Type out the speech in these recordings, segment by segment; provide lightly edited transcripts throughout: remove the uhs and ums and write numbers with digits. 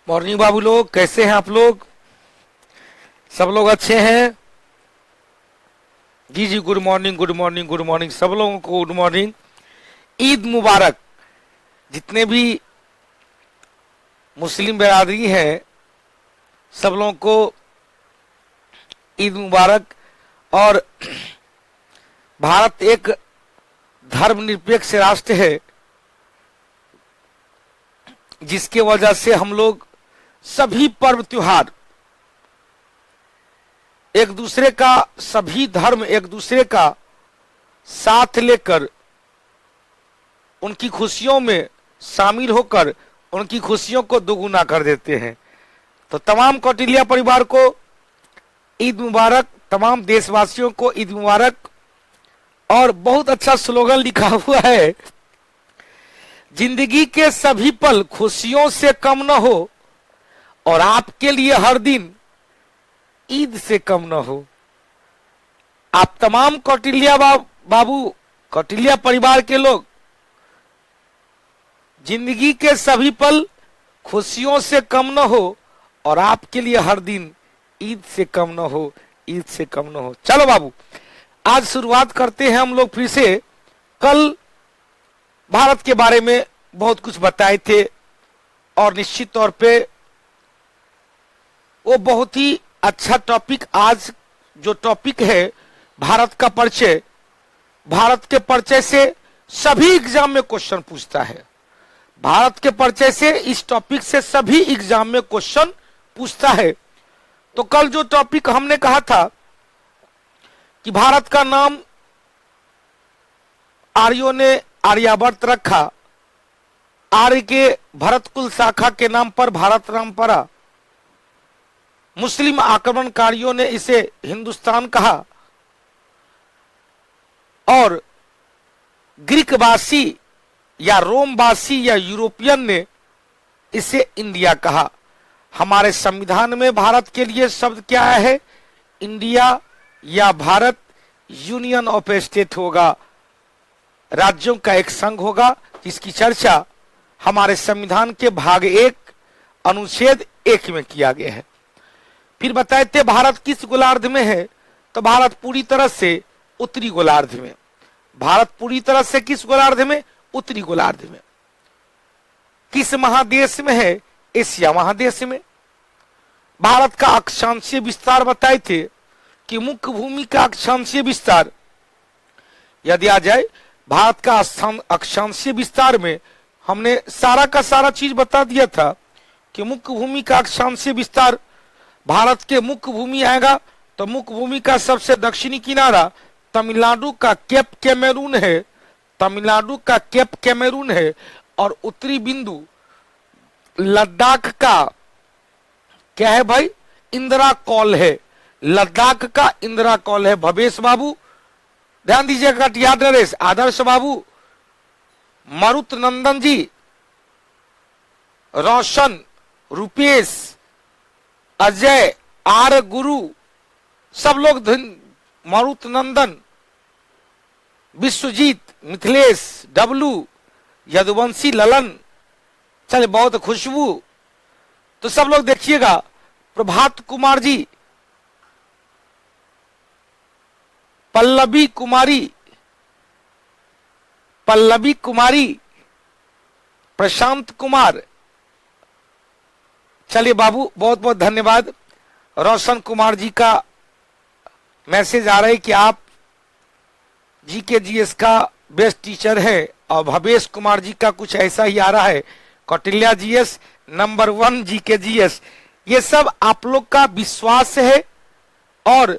Morning बाबू लोग, कैसे हैं आप लोग? सब लोग अच्छे हैं? जी जी, good morning good morning good morning, सब लोगों को गुड मॉर्निंग। ईद मुबारक। जितने भी मुस्लिम बिरादरी है सब लोगों को ईद मुबारक। और भारत एक धर्मनिरपेक्ष राष्ट्र है, जिसके वजह से हम लोग सभी पर्व त्योहार एक दूसरे का, सभी धर्म एक दूसरे का साथ लेकर उनकी खुशियों में शामिल होकर उनकी खुशियों को दोगुना कर देते हैं। तो तमाम कौटिल्य परिवार को ईद मुबारक, तमाम देशवासियों को ईद मुबारक। और बहुत अच्छा स्लोगन लिखा हुआ है, जिंदगी के सभी पल खुशियों से कम न हो और आपके लिए हर दिन ईद से कम न हो। आप तमाम कौटिल्य बाबू, कौटिल्य परिवार के लोग, जिंदगी के सभी पल खुशियों से कम न हो और आपके लिए हर दिन ईद से कम न हो, ईद से कम न हो। चलो बाबू, आज शुरुआत करते हैं हम लोग फिर से। कल भारत के बारे में बहुत कुछ बताए थे और निश्चित तौर पे वो बहुत ही अच्छा टॉपिक, आज जो टॉपिक है भारत का परिचय, भारत के परिचय से सभी एग्जाम में क्वेश्चन पूछता है। भारत के परिचय से, इस टॉपिक से सभी एग्जाम में क्वेश्चन पूछता है। तो कल जो टॉपिक हमने कहा था कि भारत का नाम आर्यों ने आर्यावर्त रखा, आर्य के भरतकुल शाखा के नाम पर भारत नाम पड़ा। मुस्लिम आक्रमणकारियों ने इसे हिंदुस्तान कहा और ग्रीकवासी या रोमवासी या यूरोपियन ने इसे इंडिया कहा। हमारे संविधान में भारत के लिए शब्द क्या है? इंडिया या भारत यूनियन ऑफ स्टेट होगा, राज्यों का एक संघ होगा, जिसकी चर्चा हमारे संविधान के भाग 1 अनुच्छेद 1 में किया गया है। फिर बताए थे भारत किस गोलार्ध में है, तो भारत पूरी तरह से उत्तरी गोलार्ध में। भारत पूरी तरह से किस गोलार्ध में? उत्तरी गोलार्ध में। किस महादेश में है? एशिया महादेश में। भारत का अक्षांशीय विस्तार बताए थे कि मुख्य भूमि का अक्षांशीय विस्तार, यदि आ जाए भारत का अक्षांशीय विस्तार में, हमने सारा का सारा चीज बता दिया था कि मुख्य भूमि का अक्षांशीय विस्तार, भारत के मुख्य भूमि आएगा तो मुख्य भूमि का सबसे दक्षिणी किनारा तमिलनाडु का केप कैमरून है, तमिलनाडु का केप कैमरून है। और उत्तरी बिंदु लद्दाख का क्या है भाई? इंदिरा कॉल है, लद्दाख का इंदिरा कॉल है। भवेश बाबू ध्यान दीजिएगा, याद नरेश, आदर्श बाबू, मारुत नंदन जी, रोशन, रुपेश, अजय, आर गुरु, सब लोग, मारुत नंदन, विश्वजीत, मिथिलेश, डब्लू, यदुवंशी, ललन, चले बहुत, खुशबू, तो सब लोग देखिएगा। प्रभात कुमार जी, पल्लवी कुमारी, पल्लवी कुमारी, प्रशांत कुमार, चलिए बाबू बहुत बहुत धन्यवाद। रोशन कुमार जी का मैसेज आ रहा है कि आप जीके जीएस का बेस्ट टीचर है, और भवेश कुमार जी का कुछ ऐसा ही आ रहा है, Kautilya GS number 1 GK GS. ये सब आप लोग का विश्वास है और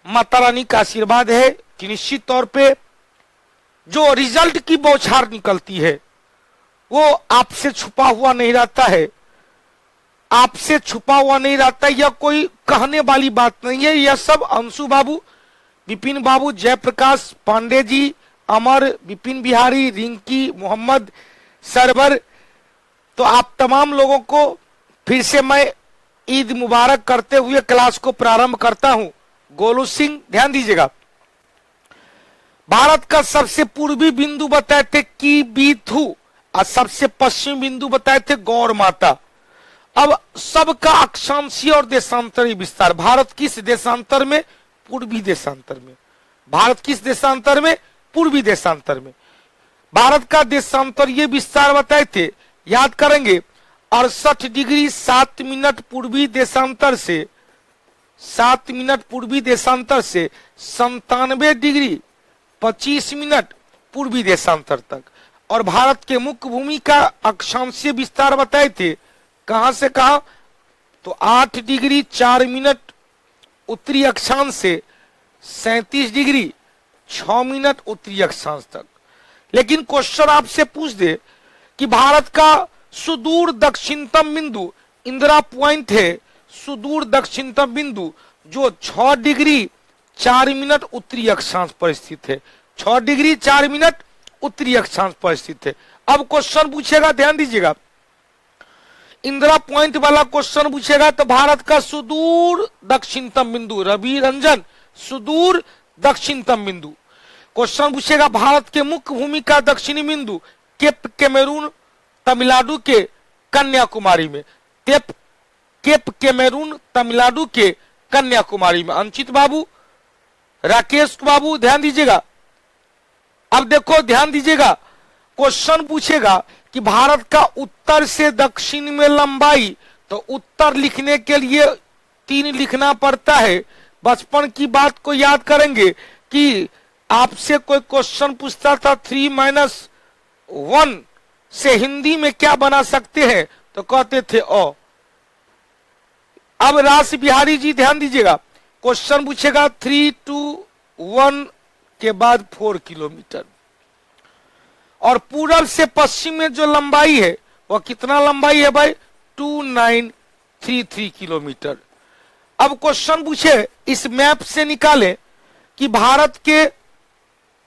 माता रानी का आशीर्वाद है कि निश्चित तौर पे जो रिजल्ट की बौछार निकलती है वो आपसे छुपा हुआ नहीं रहता है, आपसे छुपा हुआ नहीं रहता। यह कोई कहने वाली बात नहीं है, यह सब अंशु बाबू, विपिन बाबू, जयप्रकाश पांडे जी, अमर, विपिन बिहारी, रिंकी, मोहम्मद, सरवर, तो आप तमाम लोगों को फिर से मैं ईद मुबारक करते हुए क्लास को प्रारंभ करता हूं। गोलू सिंह ध्यान दीजिएगा, भारत का सबसे पूर्वी बिंदु बताए थे की बी थू और सबसे पश्चिमी बिंदु बताए थे गौर माता। अब सबका अक्षांशीय और देशांतरी विस्तार, भारत किस देशांतर में? पूर्वी देशांतर में। भारत किस देशांतर में? पूर्वी देशांतर में। भारत का देशांतरीय विस्तार बताए थे, याद करेंगे, 68 डिग्री 7 मिनट पूर्वी देशांतर से 7 मिनट पूर्वी देशांतर से 97 डिग्री 25 मिनट पूर्वी देशांतर तक। और भारत के मुख्य भूमि का अक्षांशीय विस्तार बताए थे, कहां से कहां? तो 8 डिग्री 4 मिनट उत्तरी अक्षांश से 37 डिग्री 6 मिनट उत्तरी अक्षांश तक। लेकिन क्वेश्चन आपसे पूछ दे कि भारत का सुदूर दक्षिणतम बिंदु इंदिरा पॉइंट है, सुदूर दक्षिणतम बिंदु जो 6 डिग्री 4 मिनट उत्तरी अक्षांश पर स्थित है, 6 डिग्री 4 मिनट उत्तरी अक्षांश पर स्थित है। अब क्वेश्चन पूछेगा, ध्यान दीजिएगा, इंदिरा पॉइंट वाला क्वेश्चन पूछेगा तो भारत का सुदूर दक्षिणतम बिंदु, रवि रंजन, सुदूर दक्षिणतम बिंदु। क्वेश्चन पूछेगा भारत के मुख्य भूमि का दक्षिणी बिंदु, केप कैमरून तमिलनाडु के कन्याकुमारी में, केप कैमरून तमिलनाडु के कन्याकुमारी में। अंचित बाबू, राकेश बाबू, ध्यान दीजिएगा। अब देखो ध्यान दीजिएगा, क्वेश्चन पूछेगा कि भारत का उत्तर से दक्षिण में लंबाई, तो उत्तर लिखने के लिए 3 लिखना पड़ता है। बचपन की बात को याद करेंगे कि आपसे कोई क्वेश्चन पूछता था 3 - 1 से हिंदी में क्या बना सकते हैं, तो कहते थे ओ। अब रास बिहारी जी ध्यान दीजिएगा, क्वेश्चन पूछेगा 3 to 1 के बाद 4 किलोमीटर, और पूरब से पश्चिम में जो लंबाई है वह कितना लंबाई है भाई? 2933 किलोमीटर। अब क्वेश्चन पूछे, इस मैप से निकालें कि भारत के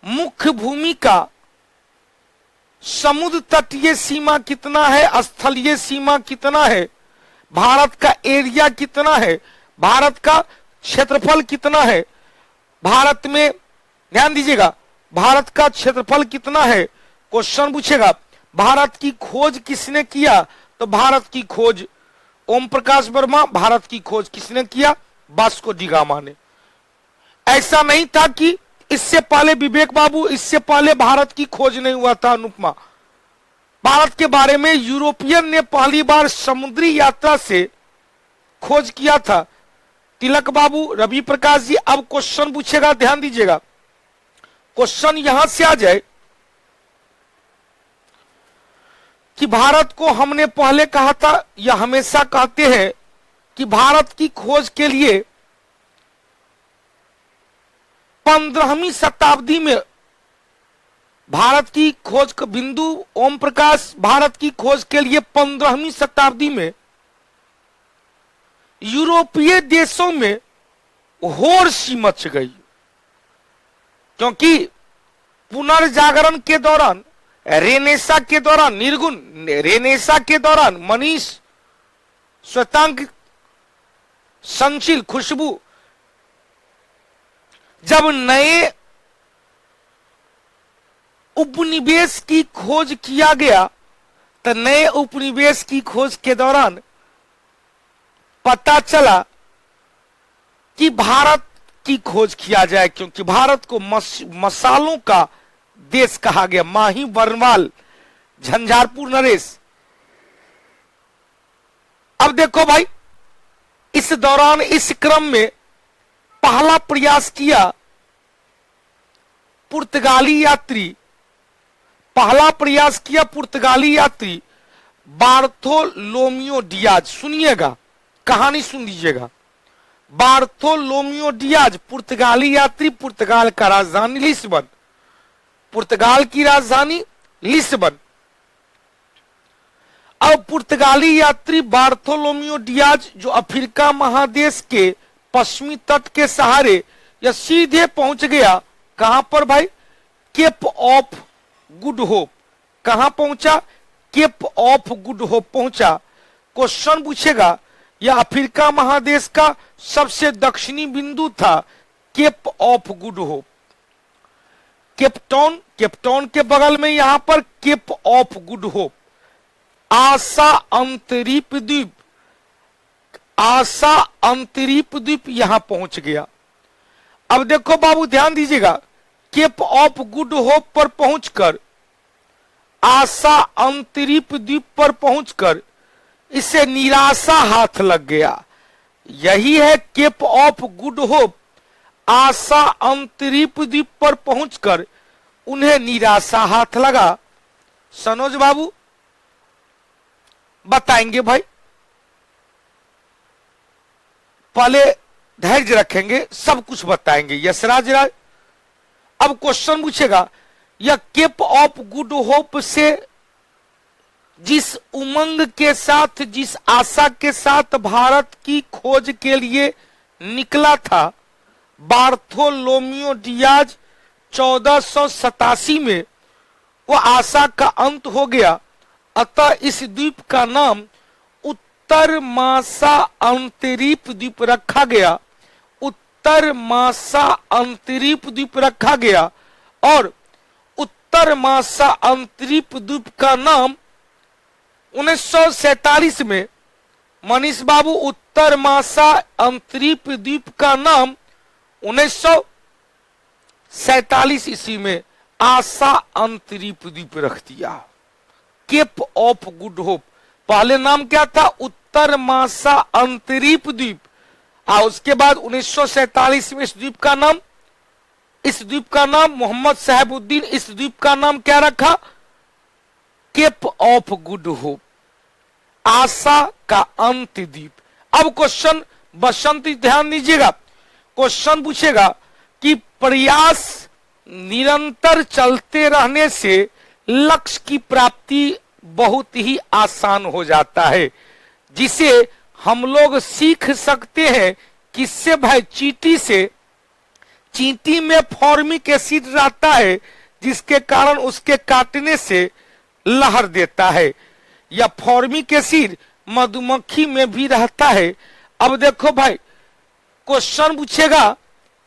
मुख्य भूमि का समुद्र तटीय सीमा कितना है, स्थलीय सीमा कितना है, भारत का एरिया कितना है, भारत का क्षेत्रफल कितना है, भारत में, ध्यान दीजिएगा, भारत का क्षेत्रफल कितना है। क्वेश्चन पूछेगा भारत की खोज किसने किया, तो भारत की खोज ओम प्रकाश वर्मा, भारत की खोज किसने किया? वास्को डी गामा ने। ऐसा नहीं था कि इससे पहले विवेक बाबू, इससे पहले भारत की खोज नहीं हुआ था। अनुपमा, भारत के बारे में यूरोपियन ने पहली बार समुद्री यात्रा से खोज किया था। तिलक बाबू, रवि प्रकाश जी। अब क्वेश्चन पूछेगा, ध्यान दीजिएगा, क्वेश्चन यहां से आ जाए कि भारत को हमने पहले कहा था, या हमेशा कहते हैं कि भारत की खोज के लिए 15वीं शताब्दी में भारत की खोज का बिंदु, ओम प्रकाश, भारत की खोज के लिए 15वीं शताब्दी में यूरोपीय देशों में होड़ सी मच गई, क्योंकि पुनर्जागरण के दौरान, रेनेसा के दौरान, निर्गुण रेनेसा के दौरान मनीष, श्वेतांग, संचिल, खुशबू, जब नए उपनिवेश की खोज किया गया, तो नए उपनिवेश की खोज के दौरान पता चला कि भारत की खोज किया जाए, क्योंकि भारत को मसालों का देश कहा गया। माही बरनवाल, झंझारपुर नरेश। अब देखो भाई, इस दौरान, इस क्रम में पहला प्रयास किया पुर्तगाली यात्री, पहला प्रयास किया पुर्तगाली यात्री बार्थोलोमियो डियाज। सुनिएगा, कहानी सुन लीजिएगा। बार्थोलोमियो डियाज पुर्तगाली यात्री, पुर्तगाल का राजधानी लिस्बन, पुर्तगाल की राजधानी लिस्बन। अब पुर्तगाली यात्री बार्थोलोमियो डियाज जो अफ्रीका महादेश के पश्चिमी तट के सहारे या सीधे पहुंच गया, कहां पर भाई? Cape of Good Hope. कहां पहुंचा? केप ऑफ गुड होप पहुंचा। क्वेश्चन पूछेगा, यह अफ्रीका महादेश का सबसे दक्षिणी बिंदु था, Cape of Good Hope. Cape Town, Cape Town के बगल में यहां पर केप ऑफ गुड होप, आशा अंतरीप द्वीप, आशा अंतरीप द्वीप यहां पहुंच गया। अब देखो बाबू ध्यान दीजिएगा, केप ऑफ गुड होप पर पहुंचकर, आशा अंतरीप द्वीप पर पहुंचकर इसे निराशा हाथ लग गया। यही है केप ऑफ गुड होप। आशा अंतरीप द्वीप पर पहुंचकर उन्हें निराशा हाथ लगा। सनोज बाबू बताएंगे भाई, पहले धैर्य रखेंगे, सब कुछ बताएंगे यशराज राय। अब क्वेश्चन पूछेगा, यह केप ऑफ गुड होप से जिस उमंग के साथ, जिस आशा के साथ भारत की खोज के लिए निकला था, बार्थोलोमियो डियाज 1487 में वह आशा का अंत हो गया। अतः इस द्वीप का नाम उत्तर मासा अंतरीप द्वीप रखा गया। उत्तर मासा अंतरीप द्वीप रखा गया और उत्तर मासा अंतरीप द्वीप का नाम 1947 में, मनीष बाबू, उत्तर मासा अंतरीप द्वीप का नाम 1947 ईस्वी में आशा अंतरीप द्वीप रख दिया, केप ऑफ गुड होप। पहले नाम क्या था? उत्तर मासा अंतरीप द्वीप। और उसके बाद 1947 में इस द्वीप का नाम मोहम्मद साहेबुद्दीन, इस द्वीप का नाम क्या रखा? केप ऑफ गुड होप, आशा का अंत द्वीप। अब क्वेश्चन बसंत ध्यान दीजिएगा, क्वेश्चन पूछेगा कि प्रयास निरंतर चलते रहने से लक्ष्य की प्राप्ति बहुत ही आसान हो जाता है, जिसे हम लोग सीख सकते हैं। किससे भाई? चींटी से। चींटी में फॉर्मिक एसिड रहता है, जिसके कारण उसके काटने से लहर देता है। या फॉर्मिक एसिड मधुमक्खी में भी रहता है। अब देखो भाई, क्वेश्चन पूछेगा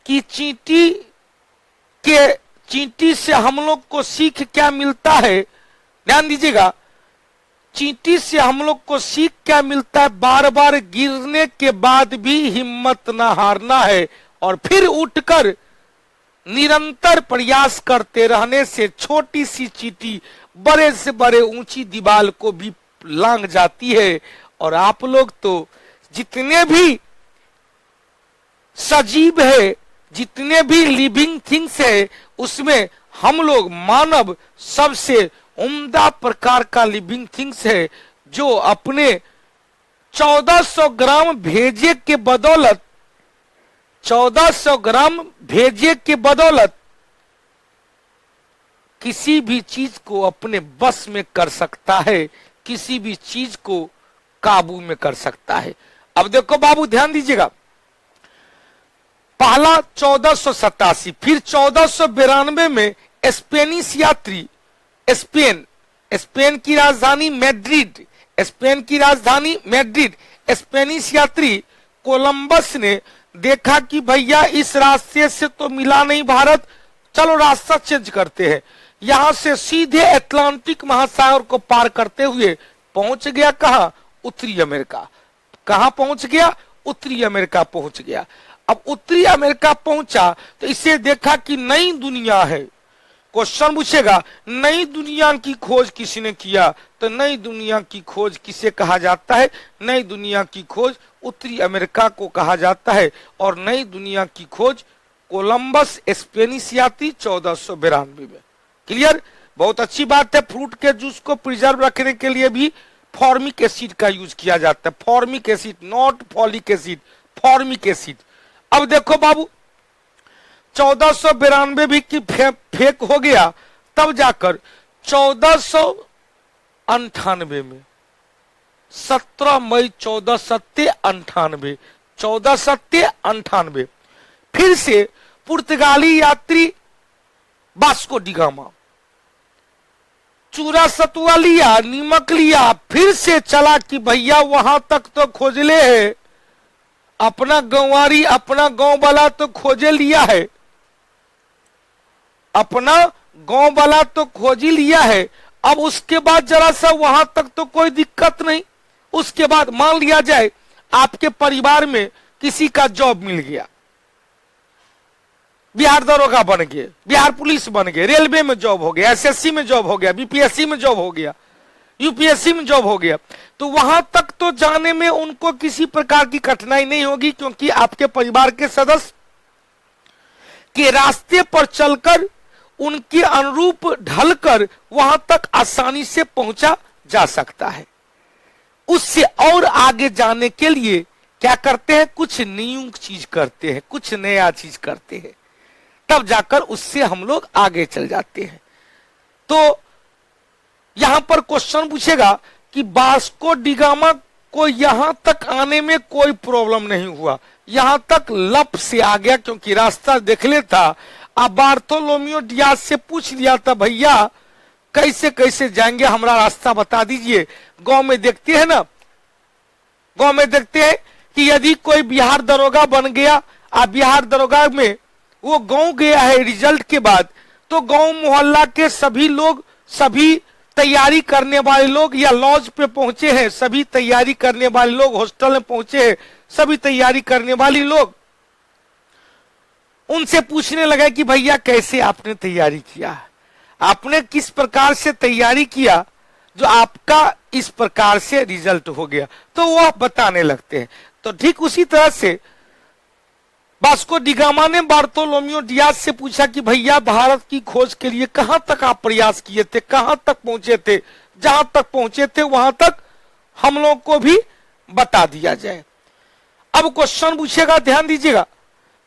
कि चींटी से हम लोग को सीख क्या मिलता है? ध्यान दीजिएगा, चींटी से हम लोग को सीख क्या मिलता है? बार बार गिरने के बाद भी हिम्मत न हारना है और फिर उठकर निरंतर प्रयास करते रहने से छोटी सी चींटी बड़े से बड़े ऊंची दीवार को भी लांग जाती है। और आप लोग तो जितने भी सजीव है, जितने भी लिविंग थिंग्स है, उसमें हम लोग मानव सबसे उम्दा प्रकार का लिविंग थिंग्स है, जो अपने 1400 ग्राम भेजे के बदौलत 1400 ग्राम भेजे के बदौलत किसी भी चीज को अपने बस में कर सकता है, किसी भी चीज को काबू में कर सकता है। अब देखो बाबू ध्यान दीजिएगा, पहला 1487, फिर 1492 में स्पेनिश यात्री, स्पेन की राजधानी मैड्रिड, स्पेनिश यात्री कोलंबस ने देखा कि भैया इस रास्ते से तो मिला नहीं भारत, चलो रास्ता चेंज करते हैं। यहां से सीधे अटलांटिक महासागर को पार करते हुए पहुंच गया कहां? उत्तरी अमेरिका। कहां पहुंच गया? उत्तरी अमेरिका पहुंच गया। अब उत्तरी अमेरिका पहुंचा तो इसे देखा कि नई दुनिया है। क्वेश्चन पूछेगा, नई दुनिया की खोज किसने किया? तो नई दुनिया की खोज किसे कहा जाता है? नई दुनिया की खोज उत्तरी अमेरिका को कहा जाता है। और नई दुनिया की खोज कोलंबस स्पेनिश यात्री 1492 में। क्लियर? बहुत अच्छी बात है। फ्रूट के जूस को प्रिजर्व रखने के लिए भी फॉर्मिक एसिड का यूज किया जाता है। Formic acid, not folic acid, formic acid. अब देखो बाबू, 1492 भी की फेक हो गया, तब जाकर 1498 में 17 मई 1498 फिर से पुर्तगाली यात्री वास्को डी गामा चूरा सतुआ लिया, नीमक लिया, फिर से चला कि भैया वहां तक तो खोज ले है, अपना गंवारी, अपना गांव वाला तो खोजे लिया है, अपना गांव वाला तो खोज ही लिया है। अब उसके बाद जरा सा वहां तक तो कोई दिक्कत नहीं। उसके बाद मान लिया जाए आपके परिवार में किसी का जॉब मिल गया, बिहार दरोगा बन गए, बिहार पुलिस बन गए, रेलवे में जॉब हो गया, एसएससी में जॉब हो गया, बीपीएससी में जॉब हो गया, यूपीएससी में जॉब हो गया, तो वहां तक तो जाने में उनको किसी प्रकार की कठिनाई नहीं होगी, क्योंकि आपके परिवार के सदस्य के रास्ते पर चलकर उनके अनुरूप ढलकर वहां तक आसानी से पहुंचा जा सकता है। उससे और आगे जाने के लिए क्या करते हैं, कुछ न्यू चीज करते हैं, कुछ नया चीज करते हैं, तब जाकर उससे हम लोग आगे चल जाते हैं। तो यहां पर क्वेश्चन पूछेगा कि वास्को डिगामा को यहां तक आने में कोई प्रॉब्लम नहीं हुआ, यहां तक लप से आ गया, क्योंकि रास्ता देख लेता। अब बार्थोलोमियो डियाज से पूछ लिया था, भैया कैसे कैसे जाएंगे, हमारा रास्ता बता दीजिए। गांव में देखते हैं ना, गांव में देखते हैं कि यदि कोई बिहार दरोगा बन गया, अब बिहार दरोगा में वो गांव गया है रिजल्ट के बाद, तो गांव मोहल्ला के सभी लोग, सभी तैयारी करने वाले लोग या लॉज पे पहुंचे हैं, सभी तैयारी करने वाले लोग हॉस्टल में पहुंचे हैं, सभी तैयारी करने वाली लोग उनसे पूछने लगा कि भैया कैसे आपने तैयारी किया, आपने किस प्रकार से तैयारी किया जो आपका इस प्रकार से रिजल्ट हो गया, तो वह बताने लगते हैं। तो ठीक उसी तरह से वास्को डिगामा ने बार्थोलोमियो डियाज से पूछा कि भैया भारत की खोज के लिए कहां तक आप प्रयास किए थे, कहां तक पहुंचे थे, जहां तक पहुंचे थे वहां तक हम लोग को भी बता दिया जाए। अब क्वेश्चन पूछेगा, ध्यान दीजिएगा,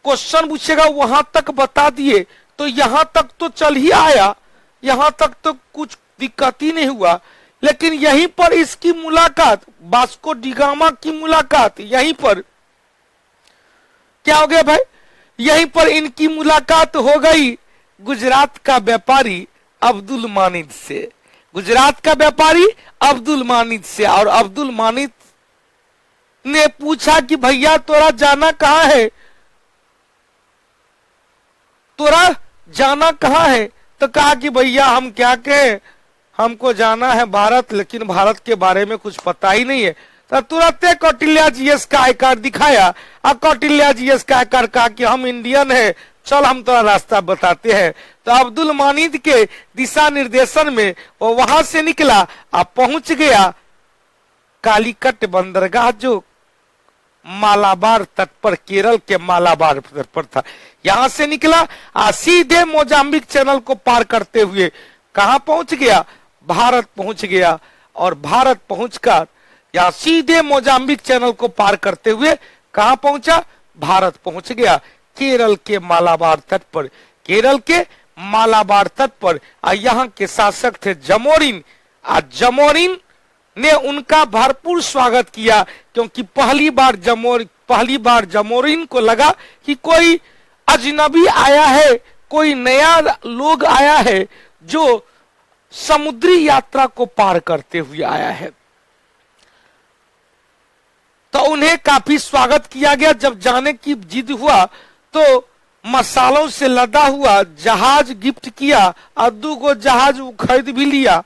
क्वेश्चन पूछेगा वहां तक बता दिए, तो यहां तक तो चल ही आया, यहां तक तो कुछ दिक्कत ही नहीं हुआ, लेकिन यहीं पर इसकी मुलाकात, वास्को डिगामा की मुलाकात, यहीं पर क्या हो गया भाई, यहीं पर इनकी मुलाकात हो गई गुजरात का व्यापारी अब्दुल मानिद से, गुजरात का व्यापारी अब्दुल मानिद से। और अब्दुल मानिद ने पूछा कि भैया तोरा जाना कहां है, तोरा जाना कहां है, तो कहा कि भैया हम क्या कहें, हमको जाना है भारत, लेकिन भारत के बारे में कुछ पता ही नहीं है। तो तुरंत कौटिल्य जीएस का आई कार्ड दिखाया, और कौटिल्य जीएस का आई कार्ड कहा कि हम इंडियन है, चल हम तो रास्ता बताते हैं। तो अब्दुल मानिद के दिशा निर्देशन में वो वहां से निकला, अब पहुंच गया कालीकट बंदरगाह, जो मालाबार तट पर, केरल के मालाबार तट पर था। यहां से निकला, सीधे मोजाम्बिक चैनल को पार करते हुए कहां पहुंच गया, भारत पहुंच गया। और भारत पहुंचकर या सीधे मोजाम्बिक चैनल को पार करते हुए कहां पहुंचा, भारत पहुंच गया, केरल के मालाबार तट पर, केरल के मालाबार तट पर। यहाँ के शासक थे जमोरिन, जमोरिन ने उनका भरपूर स्वागत किया, क्योंकि पहली बार जमोरिन को लगा कि कोई अजनबी आया है, कोई नया लोग आया है जो समुद्री यात्रा को पार करते हुए आया है। तो उन्हें काफी स्वागत किया गया। जब जाने की जिद हुआ तो मसालों से लदा हुआ जहाज गिफ्ट किया, और 2 जहाज खरीद भी लिया।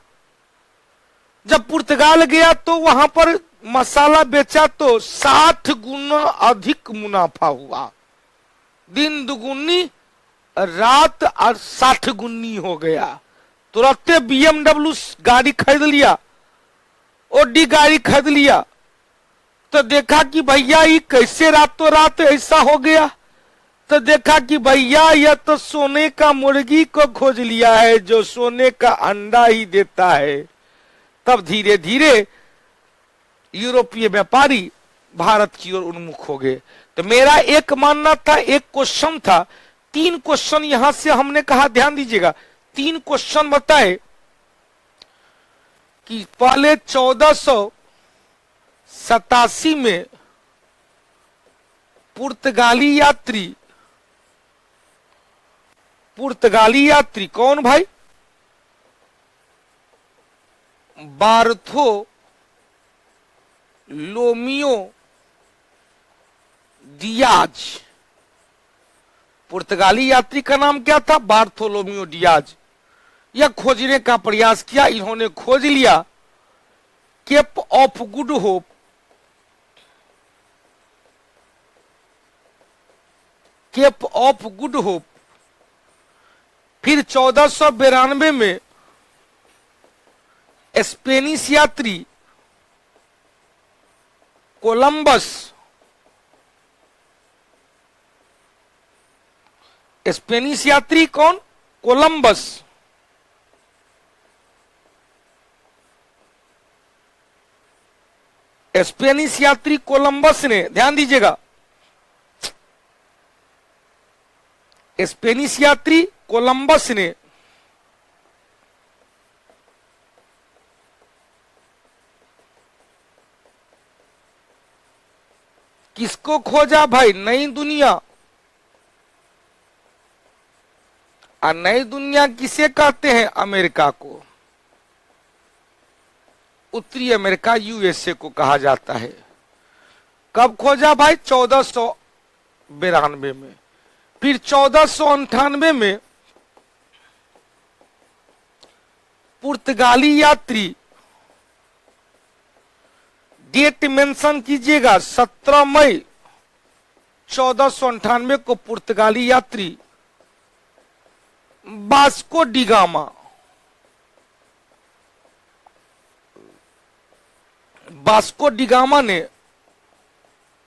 जब पुर्तगाल गया तो वहां पर मसाला बेचा तो 60 गुना अधिक मुनाफा हुआ, दिन दुगुनी रात 60 गुनी हो गया। तुरंत BMW गाड़ी खरीद लिया, ओडी गाड़ी खरीद लिया। तो देखा कि भैया ये कैसे रातों रात ऐसा हो गया, तो देखा कि भैया यह तो सोने का मुर्गी को खोज लिया है जो सोने का अंडा ही देता है। तब धीरे धीरे यूरोपीय व्यापारी भारत की ओर उन्मुख हो गए। तो मेरा एक मानना था, एक क्वेश्चन था, 3 क्वेश्चन यहां से हमने कहा, ध्यान दीजिएगा, 3 क्वेश्चन बताए कि पहले 1487 में पुर्तगाली यात्री कौन भाई, बार्थोलोमियो डियाज। पुर्तगाली यात्री का नाम क्या था, बार्थोलोमियो डियाज। यह खोजने का प्रयास किया, इन्होंने खोज लिया Cape of Good Hope, Cape of Good Hope. फिर 1492 में स्पेनिश यात्री कोलंबस, स्पेनिश यात्री कौन? कोलंबस। स्पेनिश यात्री कोलंबस ने, ध्यान दीजिएगा, स्पेनिश यात्री कोलंबस ने किसको खोजा भाई? नई दुनिया। और नई दुनिया किसे कहते हैं? अमेरिका को। उत्तरी अमेरिका, यूएसए को कहा जाता है। कब खोजा भाई? 1492 में। फिर 1498 में पुर्तगाली यात्री, डेट मेंशन कीजिएगा, 17 मई 1498 को पुर्तगाली यात्री वास्को डिगामा, वास्को डिगामा ने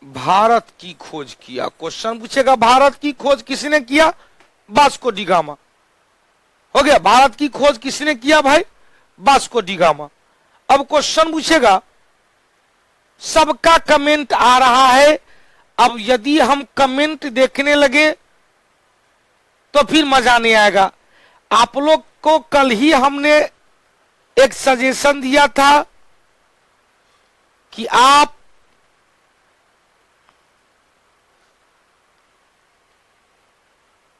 भारत की खोज किया। क्वेश्चन पूछेगा भारत की खोज किसने किया? Vasco da Gama. हो गया, भारत की खोज किसने किया भाई? Vasco da Gama. अब क्वेश्चन पूछेगा, सबका कमेंट आ रहा है। अब यदि हम कमेंट देखने लगे तो फिर मजा नहीं आएगा। आप लोग को कल ही हमने एक सजेशन दिया था कि आप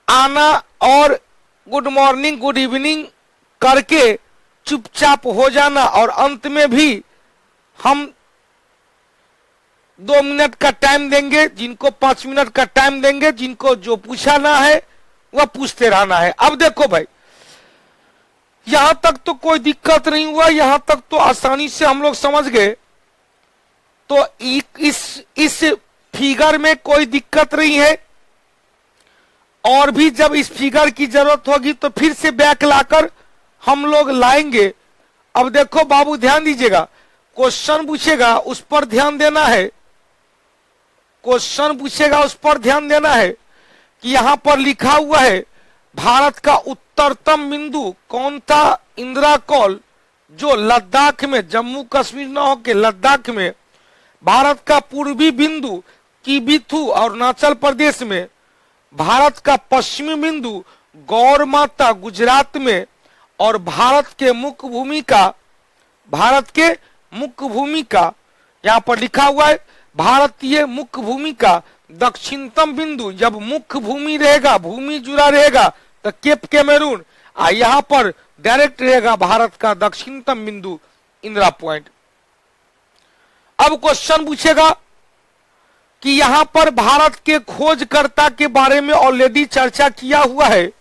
आना और गुड मॉर्निंग गुड इवनिंग करके चुपचाप हो जाना, और अंत में भी हम 2 मिनट का टाइम देंगे, जिनको 5 मिनट का टाइम देंगे, जिनको जो पूछना है वह पूछते रहना है। अब देखो भाई, यहां तक तो कोई दिक्कत नहीं हुआ, यहां तक तो आसानी से हम लोग समझ गए। तो इस फिगर में कोई दिक्कत नहीं है, और भी जब इस फिगर की जरूरत होगी तो फिर से बैक लाकर हम लोग लाएंगे। अब देखो बाबू, ध्यान दीजिएगा, क्वेश्चन पूछेगा उस पर ध्यान देना है। क्वेश्चन पूछेगा उस पर ध्यान देना है कि यहां पर लिखा हुआ है भारत का उत्तरतम बिंदु कौन था? इंदिरा कौल, जो लद्दाख में, जम्मू कश्मीर न होके लद्दाख में। भारत का पूर्वी बिंदु किबिथु अरुणाचल प्रदेश में। भारत का पश्चिमी बिंदु गौर माता गुजरात में। और भारत के मुख्य भूमि का, भारत के मुख्य भूमि का यहां पर लिखा हुआ है भारतीय मुख्य भूमि का दक्षिणतम बिंदु। जब मुख्य भूमि रहेगा, भूमि जुड़ा रहेगा, तो केप कैमरून, यहां पर डायरेक्ट रहेगा भारत का दक्षिणतम बिंदु इंदिरा पॉइंट। अब क्वेश्चन पूछेगा कि यहां पर भारत के खोजकर्ता के बारे में ऑलरेडी चर्चा किया हुआ है।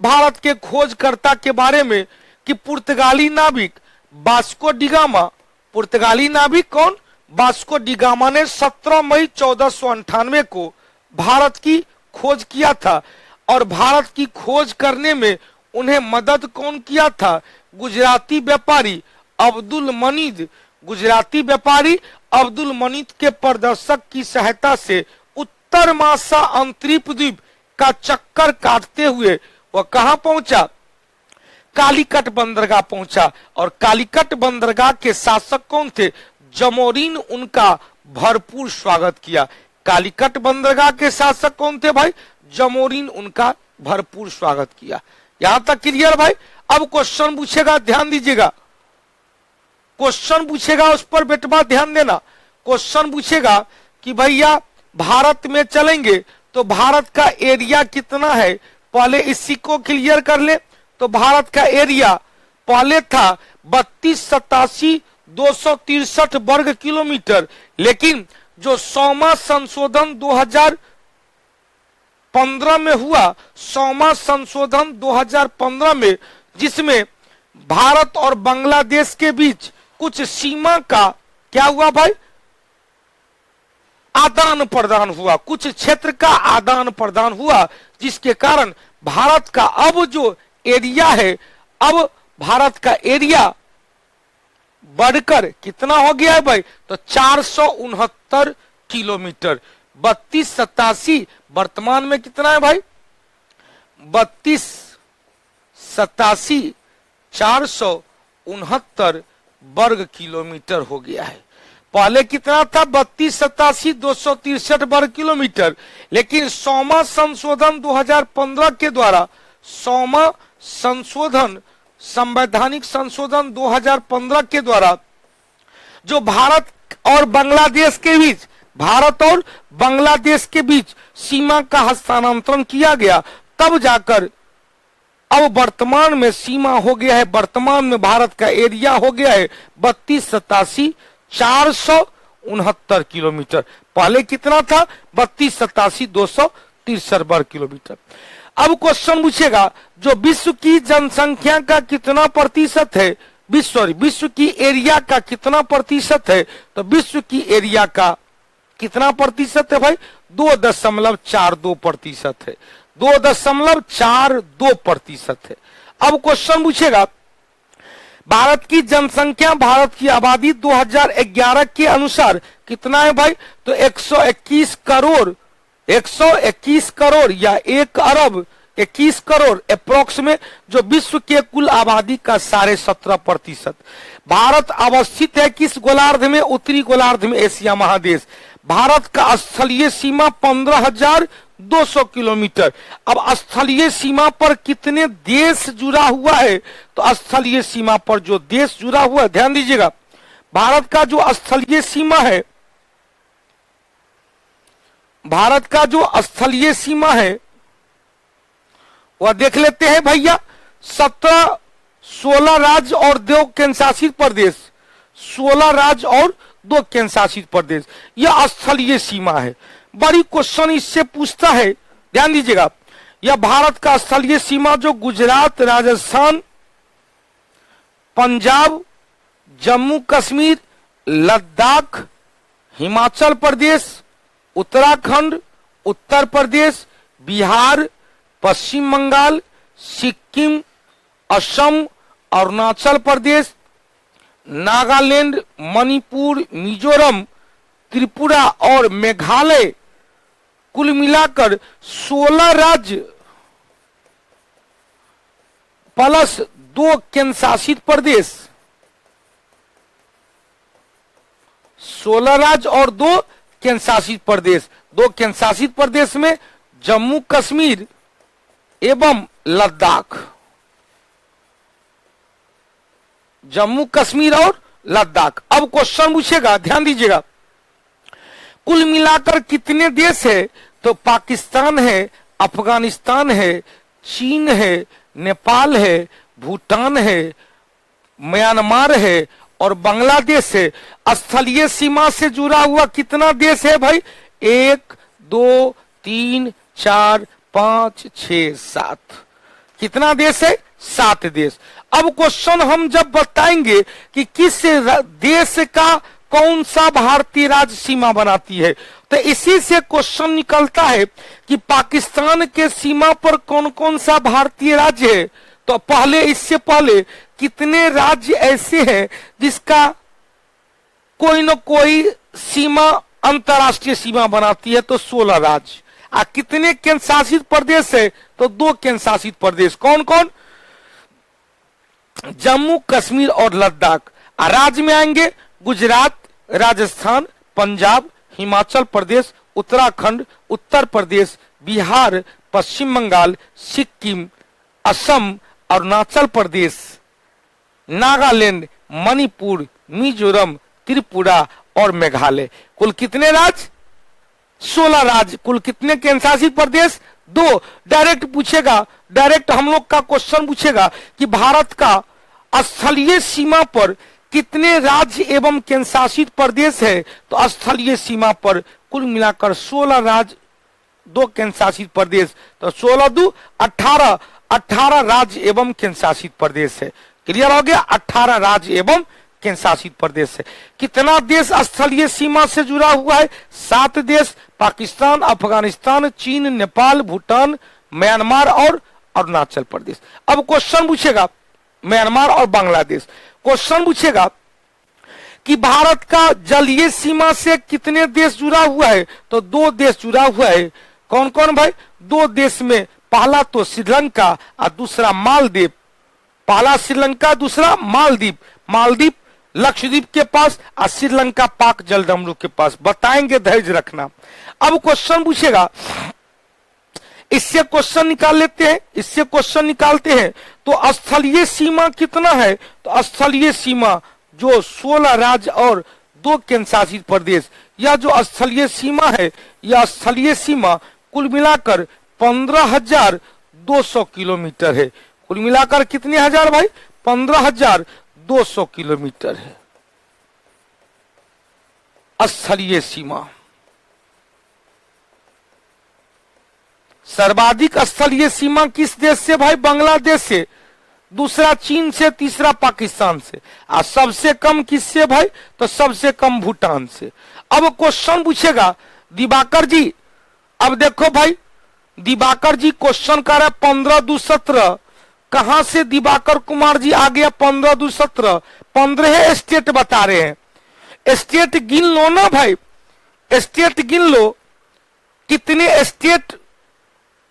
भारत के खोजकर्ता के बारे में कि पुर्तगाली नाविक वास्को डिगामा। पुर्तगाली नाविक कौन? वास्को डिगामा ने 17 मई 1498 को भारत की खोज किया था। और भारत की खोज करने में उन्हें मदद कौन किया था? गुजराती व्यापारी अब्दुल मनीद। गुजराती व्यापारी अब्दुल मनीद के प्रदर्शक की सहायता से उत्तर मासा अंतरिक्ष द्वीप का चक्कर काटते हुए वह कहां पहुंचा? कालीकट बंदरगाह पहुंचा। और कालीकट बंदरगाह के शासक कौन थे? जमोरीन। उनका भरपूर स्वागत किया। कालीकट बंदरगाह के शासक कौन थे भाई? जमोरीन। उनका भरपूर स्वागत किया। यहां तक क्लियर भाई? अब क्वेश्चन पूछेगा, ध्यान दीजिएगा, क्वेश्चन पूछेगा उस पर बेटवा ध्यान देना। क्वेश्चन पूछेगा कि भैया भारत में चलेंगे तो भारत का एरिया कितना है? पहले इसी को क्लियर कर ले। तो भारत का एरिया पहले था 32,87,263 वर्ग किलोमीटर, लेकिन जो 100वां संशोधन 2015 में हुआ, 100वां संशोधन 2015 में, जिसमें भारत और बांग्लादेश के बीच कुछ सीमा का क्या हुआ भाई? आदान प्रदान हुआ, कुछ क्षेत्र का आदान प्रदान हुआ, जिसके कारण भारत का अब जो एरिया है, अब भारत का एरिया बढ़कर कितना हो गया है भाई, तो 469 किलोमीटर। 3287 वर्तमान में कितना है भाई, 3287 469 वर्ग किलोमीटर हो गया है। पहले कितना था, 3287 263 वर्ग किलोमीटर, लेकिन 100वां संशोधन 2015 के द्वारा, 100वां संशोधन, संवैधानिक संशोधन 2015 के द्वारा जो भारत और बांग्लादेश के बीच, भारत और बांग्लादेश के बीच सीमा का हस्तांतरण किया गया, तब जाकर अब वर्तमान में सीमा हो गया है, वर्तमान में भारत का एरिया हो गया है 3287 469 किलोमीटर। पहले कितना था, 3287 263 वर्ग किलोमीटर। अब क्वेश्चन पूछेगा, जो विश्व की जनसंख्या का कितना प्रतिशत है, विश्व की एरिया का कितना प्रतिशत है, तो विश्व की एरिया का कितना प्रतिशत है भाई, 2.42% है, 2.42% है। अब क्वेश्चन पूछेगा, भारत की जनसंख्या, भारत की आबादी 2011 के अनुसार कितना है भाई, तो 121 करोड़, 121 करोड़ या 1 अरब 21 करोड़ अप्रोक्स में, जो विश्व के कुल आबादी का 17.5%। भारत अवस्थित है किस गोलार्ध में, उत्तरी गोलार्ध में, एशिया महादेश। भारत का स्थलीय सीमा 15,200 किलोमीटर। अब स्थलीय सीमा पर कितने देश जुड़ा हुआ है, तो स्थलीय सीमा पर जो देश जुड़ा हुआ है, ध्यान दीजिएगा, भारत का जो स्थलीय सीमा है, भारत का जो स्थलीय सीमा है वह देख लेते हैं भैया। 16 राज्य और 2 केंद्रशासित प्रदेश, 16 राज्य और 2 केंद्रशासित प्रदेश, यह स्थलीय सीमा है। बड़ी क्वेश्चन इससे पूछता है, ध्यान दीजिएगा, यह भारत का स्थलीय सीमा जो गुजरात, राजस्थान, पंजाब, जम्मू कश्मीर, लद्दाख, हिमाचल प्रदेश, उत्तराखंड, उत्तर प्रदेश, बिहार, पश्चिम बंगाल, सिक्किम, असम, अरुणाचल प्रदेश, नागालैंड, मणिपुर, मिजोरम, त्रिपुरा और मेघालय, कुल मिलाकर 16 राज्य प्लस 2 केंद्रशासित प्रदेश, 16 राज्य और 2 केंद्रशासित प्रदेश। 2 केंद्रशासित प्रदेश में जम्मू कश्मीर एवं लद्दाख, जम्मू कश्मीर और लद्दाख। अब क्वेश्चन पूछेगा, ध्यान दीजिएगा, कुल मिलाकर कितने देश है, तो पाकिस्तान है, अफगानिस्तान है, चीन है, नेपाल है, भूटान है, म्यांमार है और बांग्लादेश है। स्थलीय सीमा से जुड़ा हुआ कितना देश है भाई, 1 2 3 4 5 6 7, कितना देश है, 7 देश। अब क्वेश्चन हम जब बताएंगे कि किस देश का कौन सा भारतीय राज्य सीमा बनाती है, तो इसी से क्वेश्चन निकलता है कि पाकिस्तान के सीमा पर कौन कौन सा भारतीय राज्य है। तो पहले, इससे पहले कितने राज्य ऐसे हैं जिसका कोई न कोई सीमा अंतरराष्ट्रीय सीमा बनाती है, तो 16 राज्य। कितने केंद्र शासित प्रदेश है, तो 2 केंद्र शासित प्रदेश। कौन कौन, जम्मू कश्मीर और लद्दाख। राज्य में आएंगे गुजरात, राजस्थान, पंजाब, हिमाचल प्रदेश, उत्तराखंड, उत्तर प्रदेश, बिहार, पश्चिम बंगाल, सिक्किम, असम, अरुणाचल प्रदेश, नागालैंड, मणिपुर, मिजोरम, त्रिपुरा और मेघालय। कुल कितने राज्य, 16 राज्य। कुल कितने केंद्र शासित प्रदेश, 2। डायरेक्ट पूछेगा, डायरेक्ट हम लोग का क्वेश्चन पूछेगा कि भारत का स्थलीय सीमा पर कितने राज्य एवं केंद्र शासित प्रदेश है, तो स्थलीय सीमा पर कुल मिलाकर 16 राज्य, 2 केंद्र शासित प्रदेश, तो 16 2 18 राज्य एवं केंद्र शासित प्रदेश है। क्लियर हो गया, 18 राज्य एवं केंद्र शासित प्रदेश है। कितना देश स्थलीय सीमा से जुड़ा हुआ है? 7 देश, पाकिस्तान, अफगानिस्तान, चीन, नेपाल, भूटान, म्यांमार और अरुणाचल प्रदेश। अब क्वेश्चन पूछेगा म्यांमार और बांग्लादेश, क्वेश्चन पूछेगा कि भारत का जलीय सीमा से कितने देश जुड़ा हुआ है? तो 2 देश जुड़ा हुआ है। कौन कौन भाई? 2 देश में पहला तो श्रीलंका और दूसरा मालदीव। पहला श्रीलंका, दूसरा मालदीव। मालदीव लक्षद्वीप के पास और श्रीलंका पाक जलदमरू के पास। बताएंगे, धैर्य रखना। अब क्वेश्चन पूछेगा, इससे क्वेश्चन निकाल लेते हैं, इससे क्वेश्चन निकालते हैं। तो स्थलीय सीमा कितना है? तो स्थलीय सीमा जो 16 राज्य और 2 केंद्र शासित प्रदेश, यह जो स्थलीय सीमा है, यह स्थलीय सीमा कुल मिलाकर 15,200 किलोमीटर है। कुल मिलाकर कितने हजार भाई? 15,200 किलोमीटर है स्थलीय सीमा। सर्वाधिक स्थलीय सीमा किस देश से भाई? बांग्लादेश से, दूसरा चीन से, तीसरा पाकिस्तान से, और सबसे कम किससे भाई? तो सबसे कम भूटान से। अब क्वेश्चन पूछेगा दिवाकर जी, अब देखो भाई दिवाकर जी क्वेश्चन कर रहे 15,217। कहां से दिवाकर कुमार जी आ गया 15,217? 15 स्टेट बता रहे हैं। स्टेट गिन लो ना भाई, स्टेट गिन लो, कितने स्टेट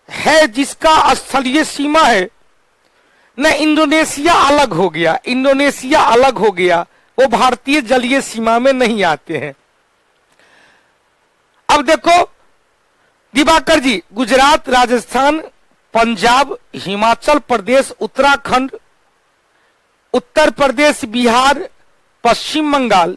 है जिसका स्थलीय सीमा है। न इंडोनेशिया अलग हो गया, इंडोनेशिया अलग हो गया, वो भारतीय जलीय सीमा में नहीं आते हैं। अब देखो दिवाकर जी, गुजरात, राजस्थान, पंजाब, हिमाचल प्रदेश, उत्तराखंड, उत्तर प्रदेश, बिहार, पश्चिम बंगाल,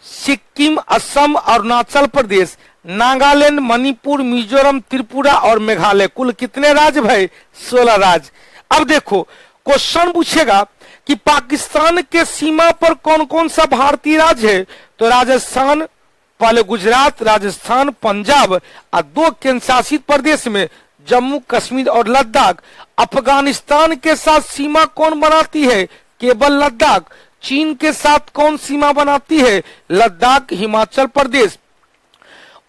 सिक्किम, असम, अरुणाचल प्रदेश, नागालैंड, मणिपुर, मिजोरम, त्रिपुरा और मेघालय। कुल कितने राज्य भाई? 16 राज्य। अब देखो क्वेश्चन पूछेगा कि पाकिस्तान के सीमा पर कौन कौन सा भारतीय राज्य है? तो राजस्थान, पहले गुजरात, राजस्थान, पंजाब और 2 केंद्र शासित प्रदेश में जम्मू कश्मीर और लद्दाख। अफगानिस्तान के साथ सीमा कौन बनाती है? केवल लद्दाख। चीन के साथ कौन सीमा बनाती है? लद्दाख, हिमाचल प्रदेश,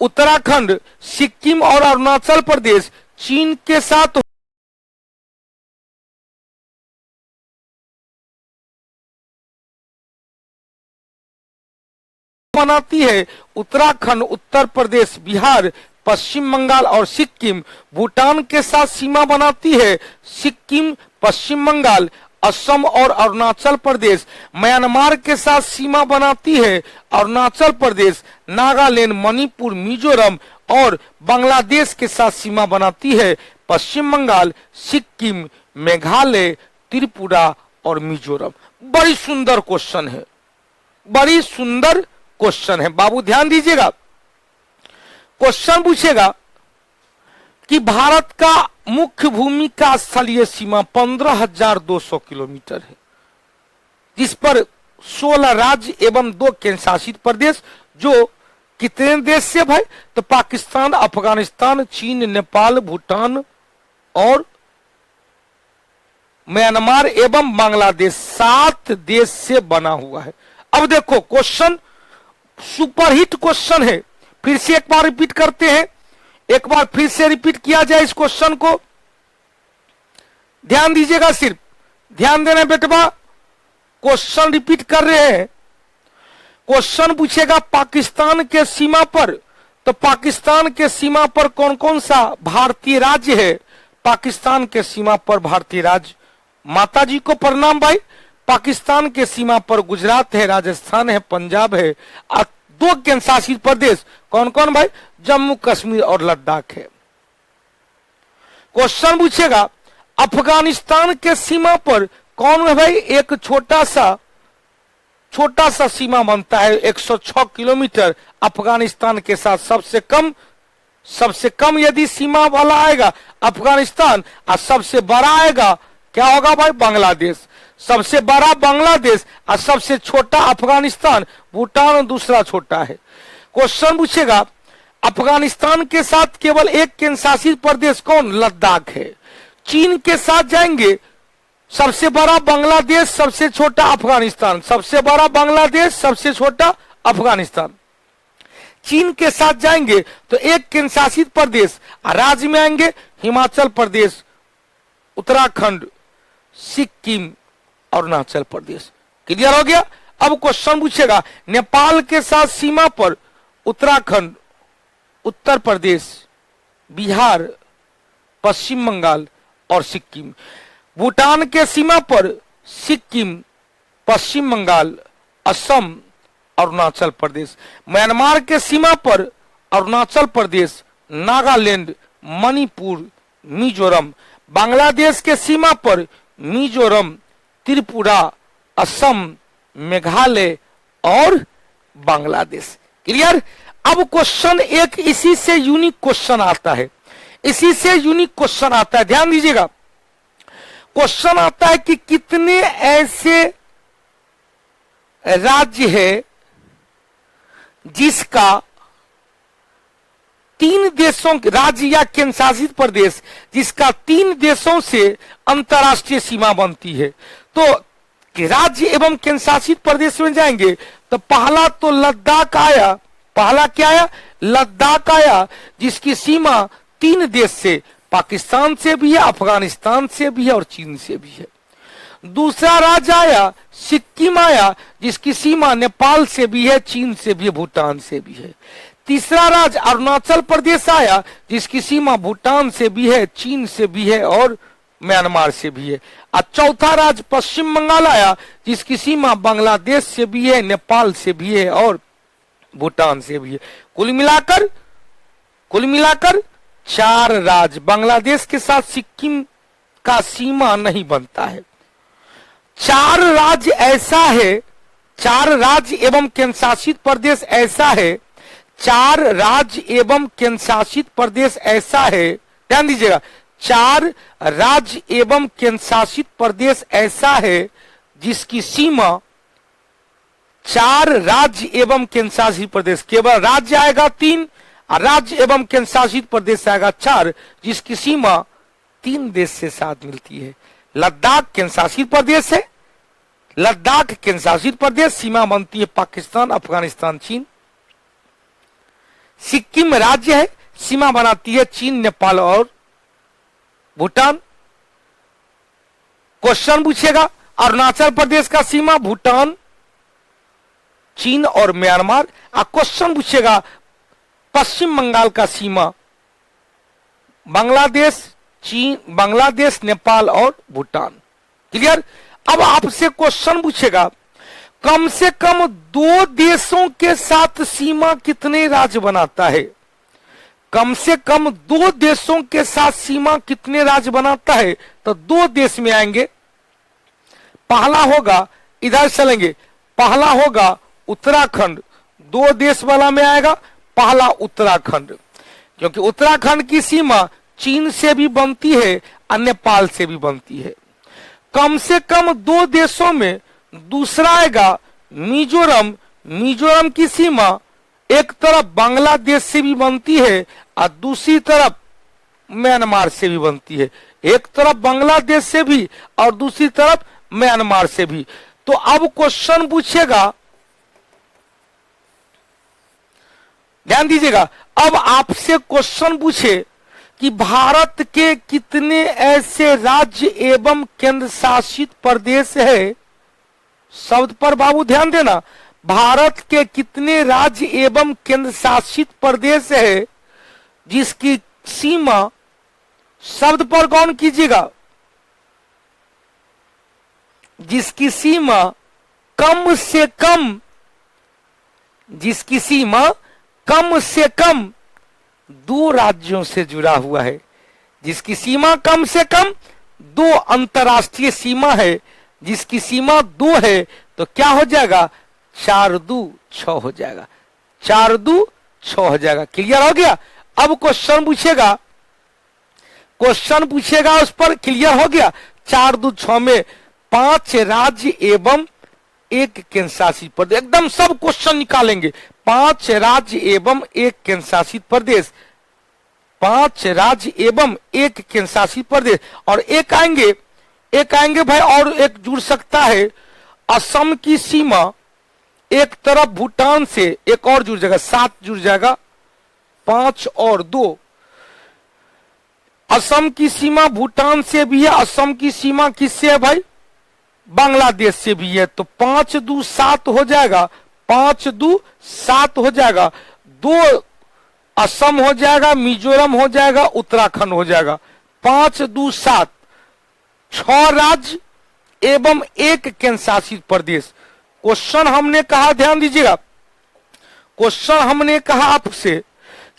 उत्तराखंड, सिक्किम और अरुणाचल प्रदेश। चीन के साथ बनाती है उत्तराखंड, उत्तर प्रदेश, बिहार, पश्चिम बंगाल और सिक्किम। भूटान के साथ सीमा बनाती है सिक्किम, पश्चिम बंगाल, असम और अरुणाचल प्रदेश। म्यांमार के साथ सीमा बनाती है अरुणाचल प्रदेश, नागालैंड, मणिपुर, मिजोरम और बांग्लादेश के साथ सीमा बनाती है पश्चिम बंगाल, सिक्किम, मेघालय, त्रिपुरा और मिजोरम। बड़ी सुंदर क्वेश्चन है, बड़ी सुंदर क्वेश्चन है। बाबू ध्यान दीजिएगा, क्वेश्चन पूछेगा कि भारत का मुख्य भूमि का स्थलीय सीमा 15,200 किलोमीटर है, जिस पर 16 राज्य एवं 2 केंद्र शासित प्रदेश। जो कितने देश से भाई? तो पाकिस्तान, अफगानिस्तान, चीन, नेपाल, भूटान और म्यांमार एवं बांग्लादेश 7 देश से बना हुआ है। अब देखो क्वेश्चन सुपरहिट क्वेश्चन है, फिर से एक बार रिपीट करते हैं, एक बार फिर से रिपीट किया जाए इस क्वेश्चन को। ध्यान दीजिएगा, सिर्फ ध्यान देना बेटवा, क्वेश्चन रिपीट कर रहे हैं। क्वेश्चन पूछेगा पाकिस्तान के सीमा पर, तो पाकिस्तान के सीमा पर कौन कौन सा भारतीय राज्य है? पाकिस्तान के सीमा पर भारतीय राज्य, माता जी को प्रणाम भाई। पाकिस्तान के सीमा पर गुजरात है, राजस्थान है, पंजाब है और 2 केंद्र शासित प्रदेश कौन कौन भाई? जम्मू कश्मीर और लद्दाख है। क्वेश्चन पूछेगा अफगानिस्तान के सीमा पर कौन है भाई? एक छोटा सा सीमा बनता है 106 किलोमीटर अफगानिस्तान के साथ। सबसे कम यदि सीमा वाला आएगा अफगानिस्तान और सबसे बड़ा आएगा क्या होगा भाई? बांग्लादेश। सबसे बड़ा बांग्लादेश और सबसे छोटा अफगानिस्तान, भूटान दूसरा छोटा है। क्वेश्चन पूछेगा अफगानिस्तान के साथ केवल 1 केंद्र शासित प्रदेश कौन? लद्दाख है। चीन के साथ जाएंगे सबसे बड़ा बांग्लादेश, सबसे छोटा अफगानिस्तान, सबसे बड़ा बांग्लादेश, सबसे छोटा अफगानिस्तान। चीन के साथ जाएंगे तो एक केंद्र शासित प्रदेश, राज्य में आएंगे हिमाचल प्रदेश, उत्तराखंड, सिक्किम, अरुणाचल प्रदेश। क्लियर हो गया। अब क्वेश्चन पूछेगा, नेपाल के साथ सीमा पर उत्तराखंड, उत्तर प्रदेश, बिहार, पश्चिम बंगाल और सिक्किम। भूटान के सीमा पर सिक्किम, पश्चिम बंगाल, असम, अरुणाचल प्रदेश। म्यांमार के सीमा पर अरुणाचल प्रदेश, नागालैंड, मणिपुर, मिजोरम। बांग्लादेश के सीमा पर मिजोरम, त्रिपुरा, असम, मेघालय और बांग्लादेश। क्लियर। अब क्वेश्चन एक इसी से यूनिक क्वेश्चन आता है, इसी से यूनिक क्वेश्चन आता है, ध्यान दीजिएगा। क्वेश्चन आता है कि कितने ऐसे राज्य है जिसका 3 देशों, राज्य या केंद्र शासित प्रदेश जिसका 3 देशों से अंतरराष्ट्रीय सीमा बनती है। तो राज्य एवं केंद्र शासित प्रदेश में जाएंगे तो पहला तो लद्दाख आया, पहला क्या आया? लद्दाख आया, जिसकी सीमा 3 देश से, पाकिस्तान से भी है, अफगानिस्तान से भी है और चीन से भी है। दूसरा राज्य आया सिक्किम आया, जिसकी सीमा नेपाल से भी है, चीन से भी है, भूटान से भी है। तीसरा राज्य अरुणाचल प्रदेश आया, जिसकी सीमा भूटान से भी है, चीन से भी है और म्यांमार से भी है। और चौथा राज्य पश्चिम बंगाल आया, जिसकी सीमा बांग्लादेश से भी है, नेपाल से भी है और भूटान से भी है। कुल मिलाकर 4 राज्य। बांग्लादेश के साथ सिक्किम का सीमा नहीं बनता है। 4 राज्य ऐसा है, 4 राज्य एवं केंद्र शासित प्रदेश ऐसा है, 4 राज्य एवं केंद्र शासित प्रदेश ऐसा है, ध्यान दीजिएगा, 4 राज्य एवं केंद्र शासित प्रदेश ऐसा है जिसकी सीमा, 4 राज्य एवं केंद्र शासित प्रदेश, केवल राज्य आएगा 3 और राज्य एवं केंद्र शासित प्रदेश आएगा 4, जिसकी सीमा 3 देश से साथ मिलती है। लद्दाख केंद्र शासित प्रदेश है, लद्दाख केंद्र शासित प्रदेश, सीमा बनती है पाकिस्तान, अफगानिस्तान, चीन। सिक्किम राज्य है, सीमा बनाती है चीन, नेपाल और भूटान। क्वेश्चन पूछेगा अरुणाचल प्रदेश का सीमा भूटान, चीन और म्यांमार। क्वेश्चन पूछेगा पश्चिम बंगाल का सीमा बांग्लादेश, चीन, बांग्लादेश, नेपाल और भूटान। क्लियर। अब आपसे क्वेश्चन पूछेगा कम से कम 2 देशों के साथ सीमा कितने राज्य बनाता है? कम से कम 2 देशों के साथ सीमा कितने राज्य बनाता है? तो 2 देश में आएंगे। पहला होगा, इधर चलेंगे, पहला होगा उत्तराखंड, 2 देश वाला में आएगा पहला उत्तराखंड, क्योंकि उत्तराखंड की सीमा चीन से भी बनती है और नेपाल से भी बनती है। कम से कम 2 देशों में दूसरा आएगा मिजोरम, मिजोरम की सीमा एक तरफ बांग्लादेश से भी बनती है और दूसरी तरफ म्यांमार से भी बनती है, एक तरफ बांग्लादेश से भी और दूसरी तरफ म्यांमार से भी। तो अब क्वेश्चन पूछेगा, ध्यान दीजिएगा, अब आपसे क्वेश्चन पूछे कि भारत के कितने ऐसे राज्य एवं केंद्र शासित प्रदेश है? शब्द पर बाबू ध्यान देना, भारत के कितने राज्य एवं केंद्र शासित प्रदेश है जिसकी सीमा, शब्द पर गौर कीजिएगा, जिसकी सीमा कम से कम, जिसकी सीमा कम से कम 2 राज्यों से जुड़ा हुआ है, जिसकी सीमा कम से कम 2 अंतरराष्ट्रीय सीमा है, जिसकी सीमा 2 है, तो क्या हो जाएगा? 4 2 6 हो जाएगा, 4 2 6 हो जाएगा। क्लियर हो गया। अब क्वेश्चन पूछेगा, क्वेश्चन पूछेगा उस पर क्लियर हो गया। 4 2 6 में 5 राज्य एवं 1 केंद्र शासित प्रदेश, एकदम सब क्वेश्चन निकालेंगे। 5 राज्य एवं 1 केंद्र शासित प्रदेश, 5 राज्य एवं 1 केंद्र शासित प्रदेश, और एक आएंगे एक आएंगे भाई, और एक जुड़ सकता है असम की सीमा एक तरफ भूटान से, एक और जुड़ जाएगा, 7 जुड़ जाएगा, 5 और 2। असम की सीमा भूटान से भी है, असम की सीमा किससे है भाई? बांग्लादेश से भी है। तो 5 2 7 हो जाएगा, 5 2 7 हो जाएगा, 2 असम हो जाएगा, मिजोरम हो जाएगा, उत्तराखंड हो जाएगा। 5 2 7, 6 राज्य एवं 1 केंद्र शासित प्रदेश। क्वेश्चन हमने कहा, ध्यान दीजिएगा, क्वेश्चन हमने कहा आपसे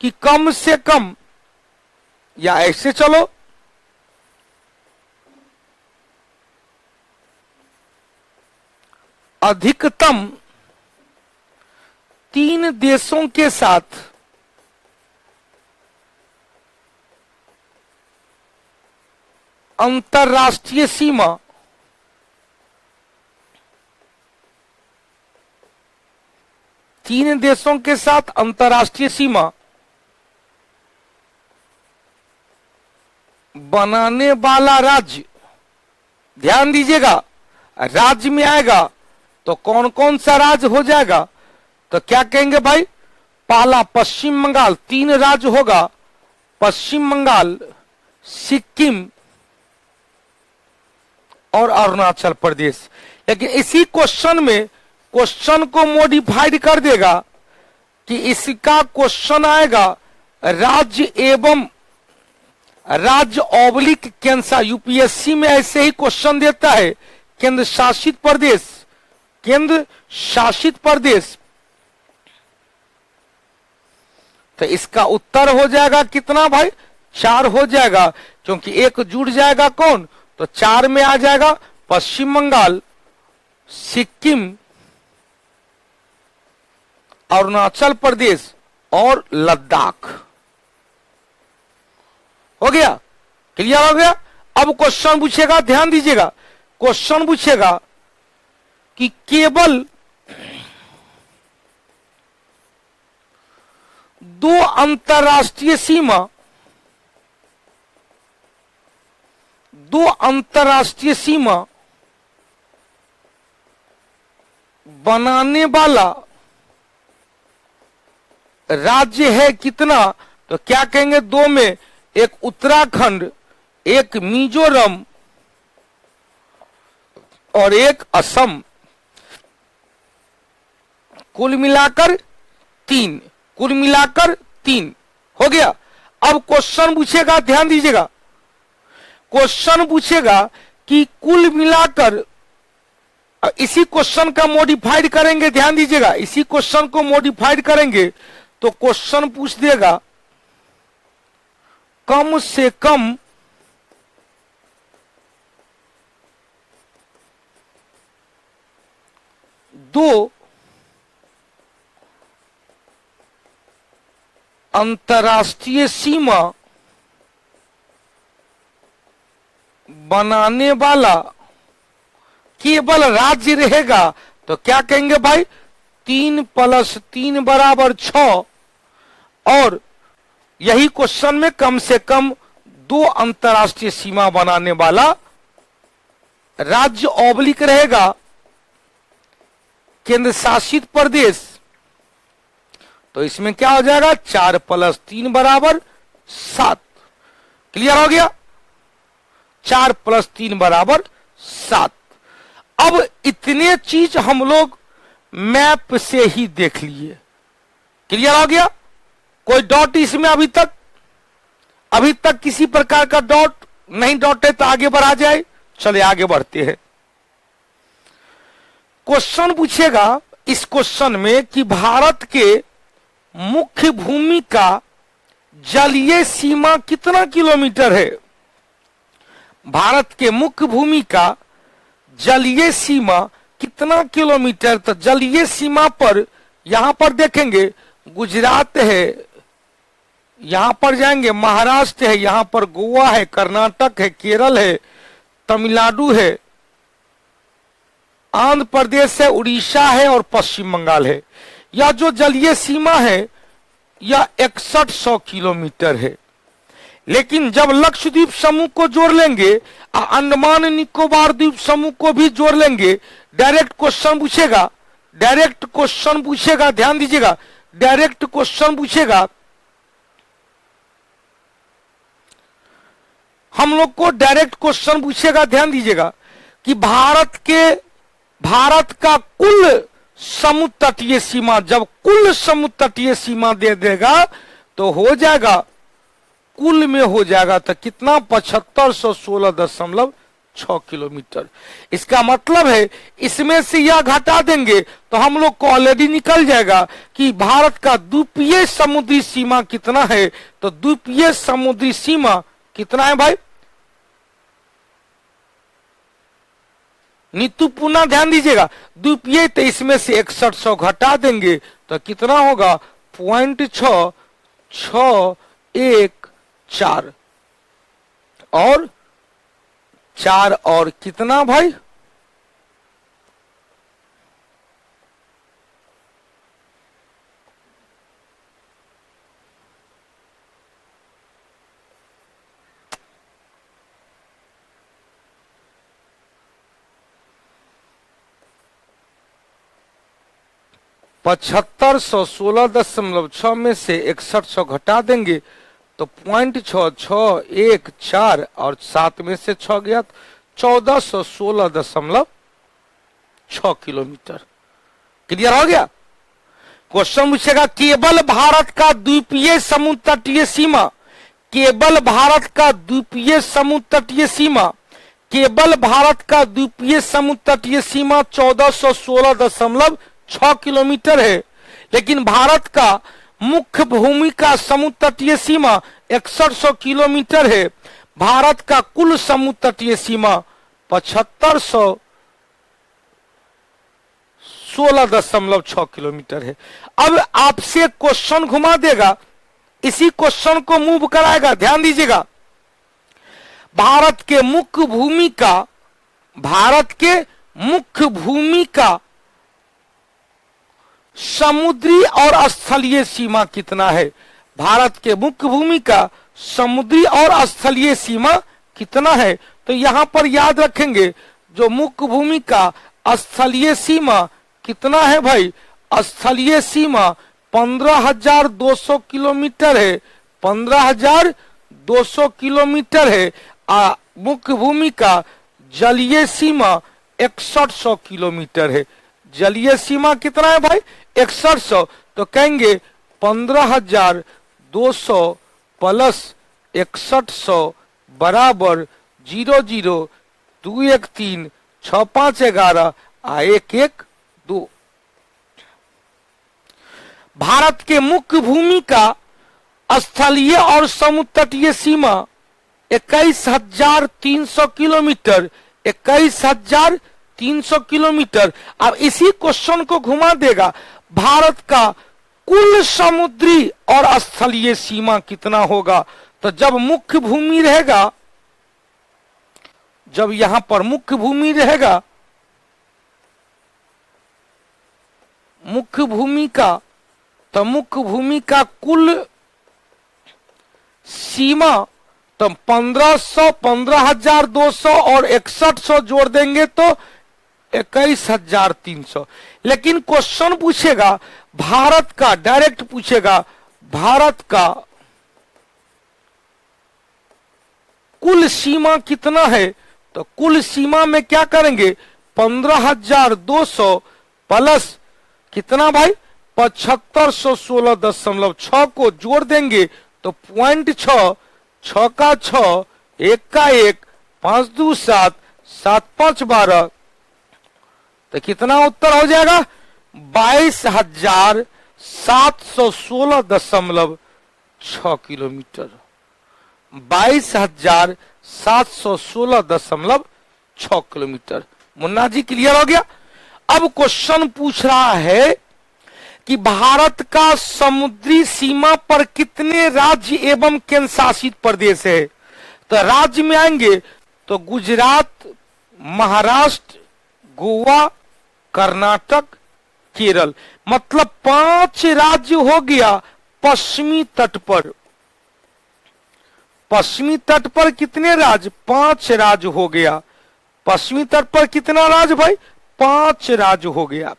कि कम से कम, या ऐसे चलो, अधिकतम 3 देशों के साथ अंतरराष्ट्रीय सीमा तीन देशों के साथ अंतरराष्ट्रीय सीमा बनाने वाला राज्य, ध्यान दीजिएगा, राज्य में आएगा तो कौन कौन सा राज्य हो जाएगा? तो क्या कहेंगे भाई? पहला पश्चिम बंगाल, 3 राज्य होगा, पश्चिम बंगाल, सिक्किम और अरुणाचल प्रदेश। लेकिन इसी क्वेश्चन में क्वेश्चन को मॉडिफाइड कर देगा कि इसका क्वेश्चन आएगा राज्य एवं राज्य ऑब्लिक केंद्र। यूपीएससी में ऐसे ही क्वेश्चन देता है, केंद्र शासित प्रदेश, केंद्र शासित प्रदेश। तो इसका उत्तर हो जाएगा कितना भाई? 4 हो जाएगा, क्योंकि एक जुड़ जाएगा कौन? तो 4 में आ जाएगा पश्चिम बंगाल, सिक्किम, अरुणाचल प्रदेश और लद्दाख। हो गया? क्लियर हो गया? अब क्वेश्चन पूछेगा, ध्यान दीजिएगा, क्वेश्चन पूछेगा कि केवल 2 अंतरराष्ट्रीय सीमा, 2 अंतरराष्ट्रीय सीमा बनाने वाला राज्य है कितना? तो क्या कहेंगे? 2 में, एक उत्तराखंड, एक मिजोरम और एक असम। कुल मिलाकर 3, कुल मिलाकर 3 हो गया। अब क्वेश्चन पूछेगा, ध्यान दीजिएगा, क्वेश्चन पूछेगा कि कुल मिलाकर, इसी क्वेश्चन का मॉडिफाइड करेंगे, ध्यान दीजिएगा, इसी क्वेश्चन को मॉडिफाइड करेंगे तो क्वेश्चन पूछ देगा कम से कम 2 अंतरराष्ट्रीय सीमा बनाने वाला केवल राज्य रहेगा। तो क्या कहेंगे भाई? 3 + 3 = 6। और यही क्वेश्चन में कम से कम 2 अंतरराष्ट्रीय सीमा बनाने वाला राज्य ऑब्लिक रहेगा केंद्र शासित प्रदेश। तो इसमें क्या हो जाएगा? 4 + 3 = 7। क्लियर हो गया? 4 + 3 = 7। अब इतने चीज हम लोग मैप से ही देख लिए। क्लियर हो गया? कोई डॉट इसमें अभी तक किसी प्रकार का डॉट नहीं? डॉट है तो आगे बढ़ा जाए। चले आगे बढ़ते हैं। क्वेश्चन पूछेगा इस क्वेश्चन में कि भारत के मुख्य भूमि का जलीय सीमा कितना किलोमीटर है? भारत के मुख्य भूमि का जलीय सीमा कितना किलोमीटर? तो जलीय सीमा पर यहां पर देखेंगे गुजरात है, यहां पर जाएंगे महाराष्ट्र है, यहां पर गोवा है, कर्नाटक है, केरल है, तमिलनाडु है, आंध्र प्रदेश है, उड़ीसा है और पश्चिम बंगाल है। यह जो जलीय सीमा है यह 6100 किलोमीटर है। लेकिन जब लक्षद्वीप समूह को जोड़ लेंगे और अंडमान निकोबार द्वीप समूह को भी जोड़ लेंगे, डायरेक्ट क्वेश्चन पूछेगा, डायरेक्ट क्वेश्चन पूछेगा, ध्यान दीजिएगा, डायरेक्ट क्वेश्चन पूछेगा, हम लोग को डायरेक्ट क्वेश्चन पूछेगा, ध्यान दीजिएगा कि भारत का कुल समुद्र तटीय सीमा, जब कुल समुद्र तटीय सीमा दे देगा तो हो जाएगा, कुल में हो जाएगा तो कितना, 7516.6 किलोमीटर। इसका मतलब है इसमें से यह घटा देंगे तो हम लोग को ऑलरेडी निकल जाएगा कि भारत का द्वीपीय समुद्री सीमा कितना है। तो द्वीपीय समुद्री सीमा कितना है भाई, नीतू पुनः ध्यान दीजिएगा, द्वीपीय, तो इसमें से 6100 घटा देंगे तो कितना होगा, 0.6614 और 4 और कितना भाई, पचहत्तर 16.6 में से 6100 घटा देंगे तो 0.6614 और 7 में से 6 गया, 1416.6 किलोमीटर। क्लियर हो गया। क्वेश्चन पूछेगा केवल भारत का द्वीपीय समुद्र तटीय सीमा, केवल भारत का द्वीपीय समुद्र तटीय सीमा, केवल भारत का द्वीपीय समुद्र तटीय सीमा 1416.6 किलोमीटर है, लेकिन भारत का मुख्य भूमि का समुद्र तटीय सीमा 6100 किलोमीटर है। भारत का कुल समुद्र तटीय सीमा 7516.6 किलोमीटर है। अब आपसे क्वेश्चन घुमा देगा, इसी क्वेश्चन को मूव कराएगा, ध्यान दीजिएगा। भारत के मुख्य भूमि का, भारत के मुख्य भूमि का समुद्री और स्थलीय सीमा कितना है, भारत के मुख्य भूमि का समुद्री और स्थलीय सीमा कितना है। तो यहां पर याद रखेंगे जो मुख्य भूमि का स्थलीय सीमा कितना है भाई, स्थलीय सीमा 15,200 किलोमीटर है, 15,200 किलोमीटर है। मुख्य भूमि का जलीय सीमा 6100 किलोमीटर है। जलीय सीमा कितना है भाई, 6100, तो कहेंगे 15,200 प्लस 6100 बराबर 0021365111 112। भारत के मुख्य भूमि का स्थलीय और समुद्र तटीय सीमा 21,300 किलोमीटर, 21,300 किलोमीटर। अब इसी क्वेश्चन को घुमा देगा, भारत का कुल समुद्री और स्थलीय सीमा कितना होगा। तो जब मुख्य भूमि रहेगा, जब यहां पर मुख्य भूमि रहेगा, मुख्य भूमि का, तो मुख्य भूमि का कुल सीमा तो 1500, 15,200 और 6100 जोड़ देंगे तो 21,300। लेकिन क्वेश्चन पूछेगा भारत का, डायरेक्ट पूछेगा भारत का कुल सीमा कितना है। तो कुल सीमा में क्या करेंगे, 15,200 प्लस कितना भाई, 7516.6 को जोड़ देंगे तो 0.6, 6 का 6, 1 का 1, 5 2 7, 7 5 12, तो कितना उत्तर हो जाएगा, 22,716.6 kilometre, 22,716.6 kilometre. Munna ji clear हो गया। अब क्वेश्चन पूछ रहा है कि भारत का समुद्री सीमा पर कितने राज्य एवं केंद्र शासित प्रदेश है। तो राज्य में आएंगे तो गुजरात, महाराष्ट्र, गोवा, कर्नाटक, केरल, मतलब 5 राज्य हो गया पश्चिमी तट पर, पश्चिमी तट पर कितने राज्य? 5 राज्य हो गया। पश्चिमी तट पर कितना राज्य भाई? 5 राज्य हो गया।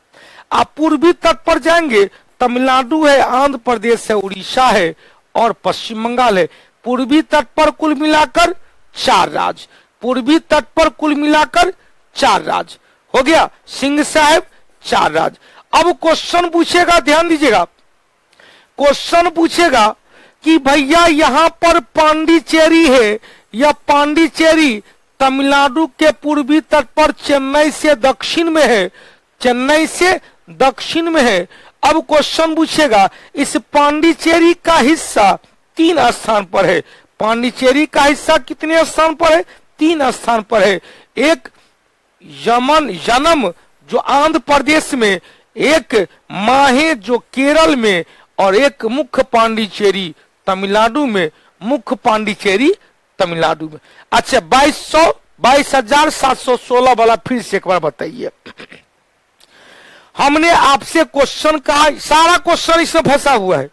आप पूर्वी तट पर जाएंगे, तमिलनाडु है, आंध्र प्रदेश है, उड़ीसा है और पश्चिम बंगाल है। पूर्वी तट पर कुल मिलाकर 4 राज्य, पूर्वी तट पर कुल मिलाकर 4 राज्य हो गया। सिंह साहब 4 राज्य। अब क्वेश्चन पूछेगा, ध्यान दीजिएगा, क्वेश्चन पूछेगा कि भैया यहां पर पांडिचेरी है, या पांडिचेरी तमिलनाडु के पूर्वी तट पर चेन्नई से दक्षिण में है, चेन्नई से दक्षिण में है। अब क्वेश्चन पूछेगा इस पांडिचेरी का हिस्सा 3 स्थान पर है। पांडिचेरी का हिस्सा कितने स्थान पर है? 3 स्थान पर है। एक यनम जो आंध्र प्रदेश में, एक माहे जो केरल में, और एक मुख्य पांडिचेरी तमिलनाडु में, मुख्य पांडिचेरी तमिलनाडु में। अच्छा 22,716 वाला फिर से एक बार बताइए। हमने आपसे क्वेश्चन कहा, सारा क्वेश्चन इसमें फंसा हुआ है,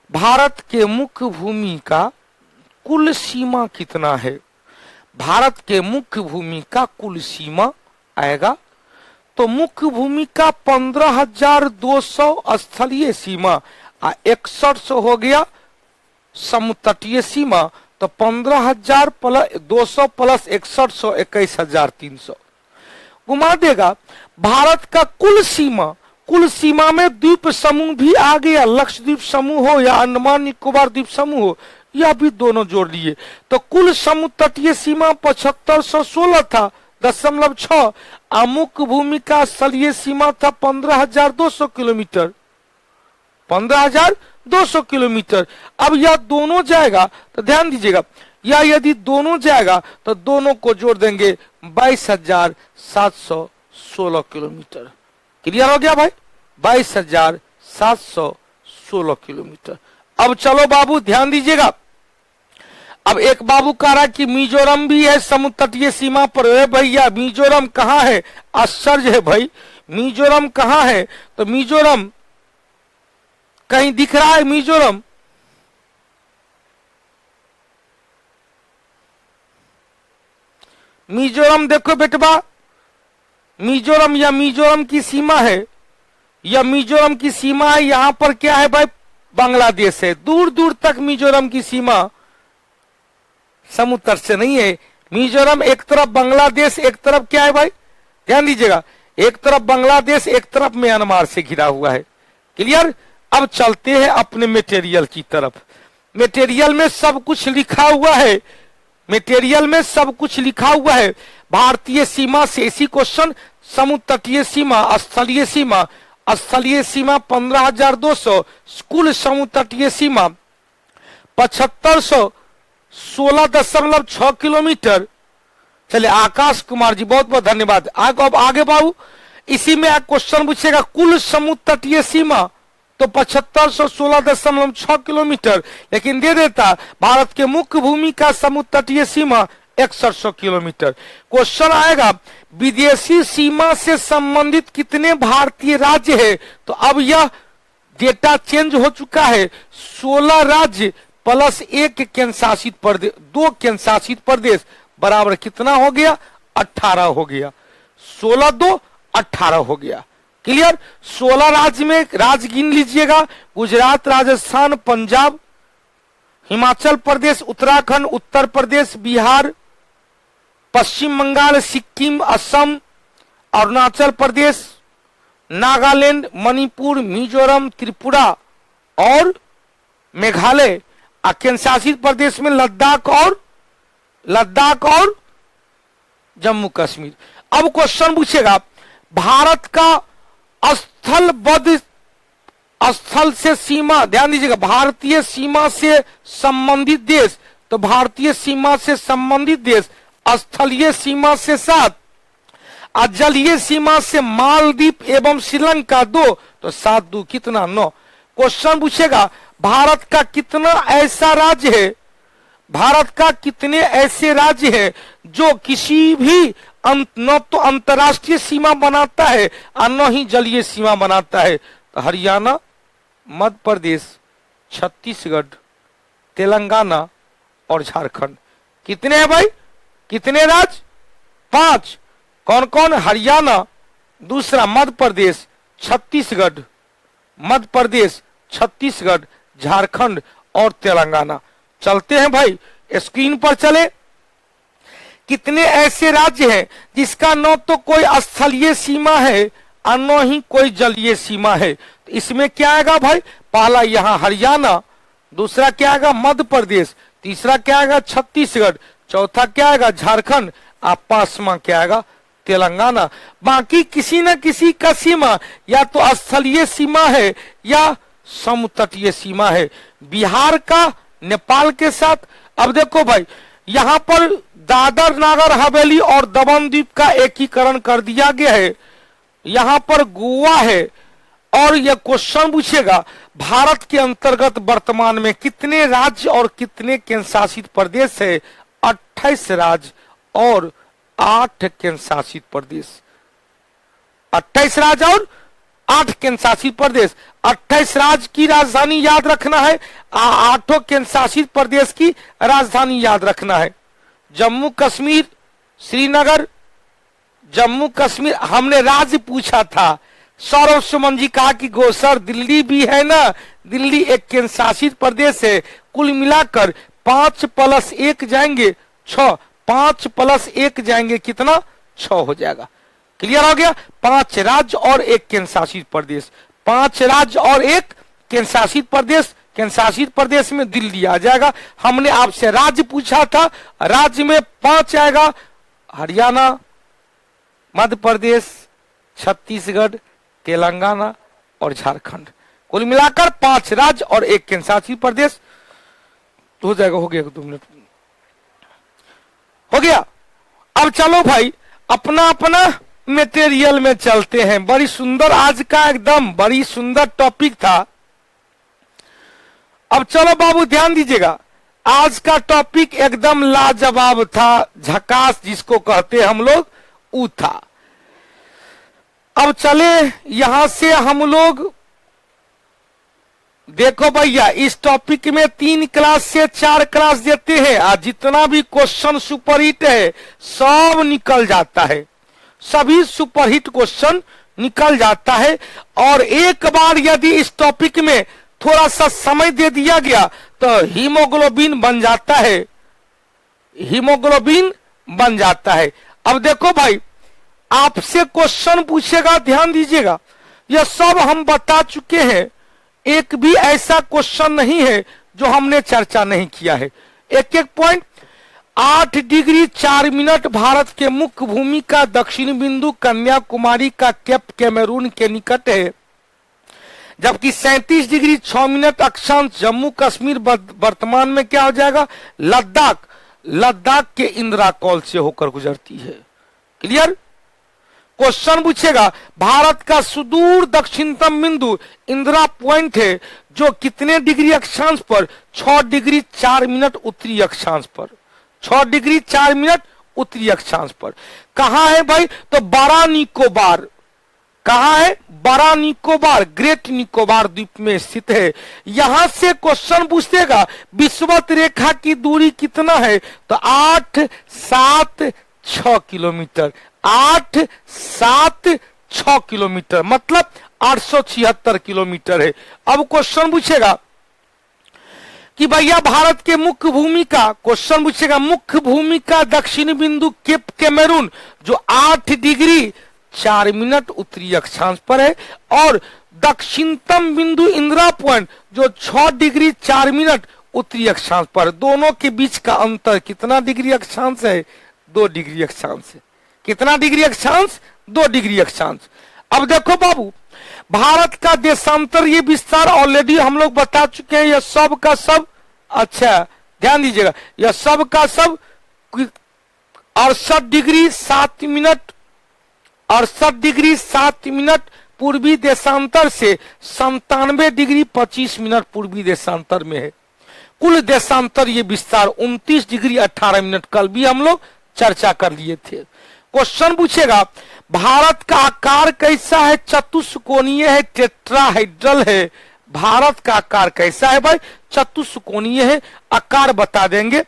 भारत के मुख्य भूमि का कुल सीमा कितना है? भारत के मुख्य भूमि का कुल सीमा आएगा तो मुख्य भूमि का 15,200 स्थलीय सीमा, 6100 हो गया समुद्र तटीय सीमा, तो 15,000 + 200 + 6100 21,300 घुमा देगा। भारत का कुल सीमा में द्वीप समूह भी आ गया, लक्षद्वीप समूह हो या अंडमान निकोबार द्वीप समूह हो, यह भी दोनों जोड़ लिए, तो कुल समुद्र तटीय सीमा 7516 था 0.6। मुख्य भूमि का स्थलीय सीमा था 15,200 किलोमीटर, 15,200 किलोमीटर। अब यह दोनों जाएगा तो ध्यान दीजिएगा, या यदि दोनों जाएगा तो दोनों को जोड़ देंगे 22,716 किलोमीटर। क्लियर हो गया भाई? 22,716 किलोमीटर। अब चलो बाबू ध्यान दीजिएगा, अब एक बाबू कह रहा है कि मिजोरम भी है समुद्र तटीय सीमा पर। भैया मिजोरम कहाँ है? आश्चर्य है भाई, मिजोरम कहाँ है? तो मिजोरम कहीं दिख रहा है? मिजोरम मिजोरम देखो बेटवा, मिजोरम या मिजोरम की सीमा है, या मिजोरम की सीमा है। यहां पर क्या है भाई? बांग्लादेश है। दूर दूर तक मिजोरम की सीमा समुद्र से नहीं है। मिजोरम एक तरफ बांग्लादेश, एक तरफ क्या है भाई? ध्यान दीजिएगा, एक तरफ बांग्लादेश, एक तरफ म्यांमार से घिरा हुआ है। क्लियर? अब चलते हैं अपने मटेरियल की तरफ। मटेरियल में सब कुछ लिखा हुआ है, मटेरियल में सब कुछ लिखा हुआ है। भारतीय सीमा से इसी क्वेश्चन, समुद्र तटीय सीमा, स्थलीय सीमा, स्थलीय सीमा 15,200, कुल समुद्र तटीय सीमा 7516.6 किलोमीटर। चलिए आकाश कुमार जी बहुत बहुत धन्यवाद। अब आगे बाबू, इसी में क्वेश्चन पूछेगा कुल समुद्र तटीय सीमा, तो 7516.6 किलोमीटर, लेकिन दे देता भारत के मुख्य भूमि का समुद्र तटीय सीमा 6100 किलोमीटर। क्वेश्चन आएगा विदेशी सीमा से संबंधित कितने भारतीय राज्य है? तो अब यह डेटा चेंज हो चुका है, 16 राज्य प्लस 1 केंद्र शासित प्रदेश, 2 केंद्र शासित प्रदेश बराबर कितना हो गया? 18 हो गया। 16 2 18 हो गया। क्लियर? 16 राज्य में राज्य गिन लीजिएगा, गुजरात, राजस्थान, पंजाब, हिमाचल प्रदेश, उत्तराखंड, उत्तर प्रदेश, बिहार, पश्चिम बंगाल, सिक्किम, असम, अरुणाचल प्रदेश, नागालैंड, मणिपुर, मिजोरम, त्रिपुरा और मेघालय। केंद्र शासित प्रदेश में लद्दाख और जम्मू कश्मीर। अब क्वेश्चन पूछेगा भारत का स्थल से सीमा, ध्यान दीजिएगा, भारतीय सीमा से संबंधित देश, तो भारतीय सीमा से संबंधित देश, स्थलीय सीमा से 7 और जलीय सीमा से मालदीव एवं श्रीलंका 2, तो 7 2 कितना? 9। क्वेश्चन पूछेगा भारत का कितना ऐसा राज्य है, भारत का कितने ऐसे राज्य है जो किसी भी न तो अंतरराष्ट्रीय सीमा बनाता है और न ही जलीय सीमा बनाता है? तो हरियाणा, मध्य प्रदेश, छत्तीसगढ़, तेलंगाना और झारखंड। कितने हैं भाई, कितने राज्य? 5। कौन कौन? हरियाणा, दूसरा मध्य प्रदेश, छत्तीसगढ़, मध्य प्रदेश, छत्तीसगढ़, झारखंड और तेलंगाना। चलते हैं भाई, स्क्रीन पर चले। कितने ऐसे राज्य हैं जिसका न तो कोई स्थलीय सीमा है और न ही कोई जलीय सीमा है? तो इसमें क्या आएगा भाई? पहला यहाँ हरियाणा, दूसरा क्या आएगा? मध्य प्रदेश, तीसरा क्या आएगा? छत्तीसगढ़, चौथा क्या आएगा? झारखंड, और पांचवा क्या आएगा? तेलंगाना। बाकी किसी न किसी का सीमा या तो स्थलीय सीमा है या समतटीय सीमा है। बिहार का नेपाल के साथ, अब देखो भाई यहां पर दादर नागर हवेली और दमन द्वीप का एकीकरण कर दिया गया है। यहां पर गोवा है और यह क्वेश्चन पूछेगा भारत के अंतर्गत वर्तमान में कितने राज्य और कितने केंद्र शासित प्रदेश है? 28 राज्य और 8 केंद्र शासित प्रदेश। 28 राज्य और 8 केंद्र शासित प्रदेश। 28 राज्य की राजधानी याद रखना है, 8 केंद्र शासित प्रदेश की राजधानी याद रखना है। जम्मू कश्मीर, श्रीनगर, जम्मू कश्मीर हमने राज्य पूछा था। सौरभ सुमन जी कहा कि गोसर दिल्ली भी है ना, दिल्ली एक केंद्र शासित प्रदेश है। कुल मिलाकर 5 + 1 जाएंगे 6, 5 + 1 जाएंगे कितना? 6 हो जाएगा। क्लियर हो गया? 5 राज्य और 1 केंद्र शासित प्रदेश, 5 राज्य और 1 केंद्र शासित प्रदेश। केंद्र शासित प्रदेश में दिल्ली आ जाएगा। हमने आपसे राज्य पूछा था, राज्य में 5 आएगा, हरियाणा, मध्य प्रदेश, छत्तीसगढ़, तेलंगाना और झारखंड। कुल मिलाकर 5 राज्य और 1 केंद्र शासित प्रदेश। तो हो जाएगा, हो गया 2 मिनट हो गया। अब चलो भाई अपना अपना मटेरियल में चलते हैं। बड़ी सुंदर आज का एकदम बड़ी सुंदर टॉपिक था। अब चलो बाबू ध्यान दीजिएगा, आज का टॉपिक एकदम लाजवाब था, झकास जिसको कहते हैं हम लोग, वो था। अब चले यहां से हम लोग, देखो भैया इस टॉपिक में 3 क्लास से 4 क्लास देते हैं। आज जितना भी क्वेश्चन सुपरहिट है सब निकल जाता है, सभी सुपरहिट क्वेश्चन निकल जाता है। और एक बार यदि इस टॉपिक में थोड़ा सा समय दे दिया गया तो हीमोग्लोबिन बन जाता है, हीमोग्लोबिन बन जाता है। अब देखो भाई आपसे क्वेश्चन पूछेगा, ध्यान दीजिएगा, यह सब हम बता चुके हैं। एक भी ऐसा क्वेश्चन नहीं है जो हमने चर्चा नहीं किया है। एक एक पॉइंट। 8 डिग्री 4 मिनट भारत के मुख्य भूमि का दक्षिण बिंदु कन्याकुमारी का केप कैमरून के निकट है, जबकि 37 डिग्री 6 मिनट अक्षांश जम्मू कश्मीर वर्तमान में क्या हो जाएगा? लद्दाख, लद्दाख के इंदिरा कॉल से होकर गुजरती है। क्लियर? क्वेश्चन पूछेगा भारत का सुदूर दक्षिणतम बिंदु इंदिरा पॉइंट है जो कितने डिग्री अक्षांश पर? 6 डिग्री 4 मिनट उत्तरी अक्षांश पर, 6 डिग्री 4 मिनट उत्तरी अक्षांश पर। कहां है भाई? तो बड़ा निकोबार। कहां है? बड़ा निकोबार, ग्रेट निकोबार द्वीप में स्थित है। यहां से क्वेश्चन पूछेगा विषुवत रेखा की दूरी कितना है? तो 8, 7, 6 किलोमीटर, 8, 7, 6 किलोमीटर, मतलब 876 किलोमीटर है। अब क्वेश्चन पूछेगा कि भैया भारत के मुख्य भूमि का, क्वेश्चन पूछेगा मुख्य भूमि का दक्षिण बिंदु केप कैमरून जो 8 डिग्री 4 मिनट उत्तरी अक्षांश पर है, और दक्षिणतम बिंदु इंदिरा पॉइंट जो 6 डिग्री 4 मिनट उत्तरी अक्षांश पर। दोनों के बीच का अंतर कितना डिग्री अक्षांश है? 2 डिग्री अक्षांश है। कितना डिग्री अक्षांश? 2 डिग्री अक्षांश। अब देखो बाबू भारत का देशांतरीय विस्तार ऑलरेडी हम लोग बता चुके हैं। यह सब का सब, अच्छा ध्यान दीजिएगा, यह सब का सब 68 डिग्री 7 मिनट, 68 डिग्री 7 मिनट पूर्वी देशांतर से 97 डिग्री 25 मिनट पूर्वी देशांतर में है। कुल देशांतर ये विस्तार 29 डिग्री 18 मिनट, कल भी हम लोग चर्चा कर लिए थे। क्वेश्चन पूछेगा भारत का आकार कैसा है? चतुष्कोणीय है, टेट्राहेड्रल है। भारत का आकार कैसा है भाई? चतुष्कोणीय है, आकार बता देंगे।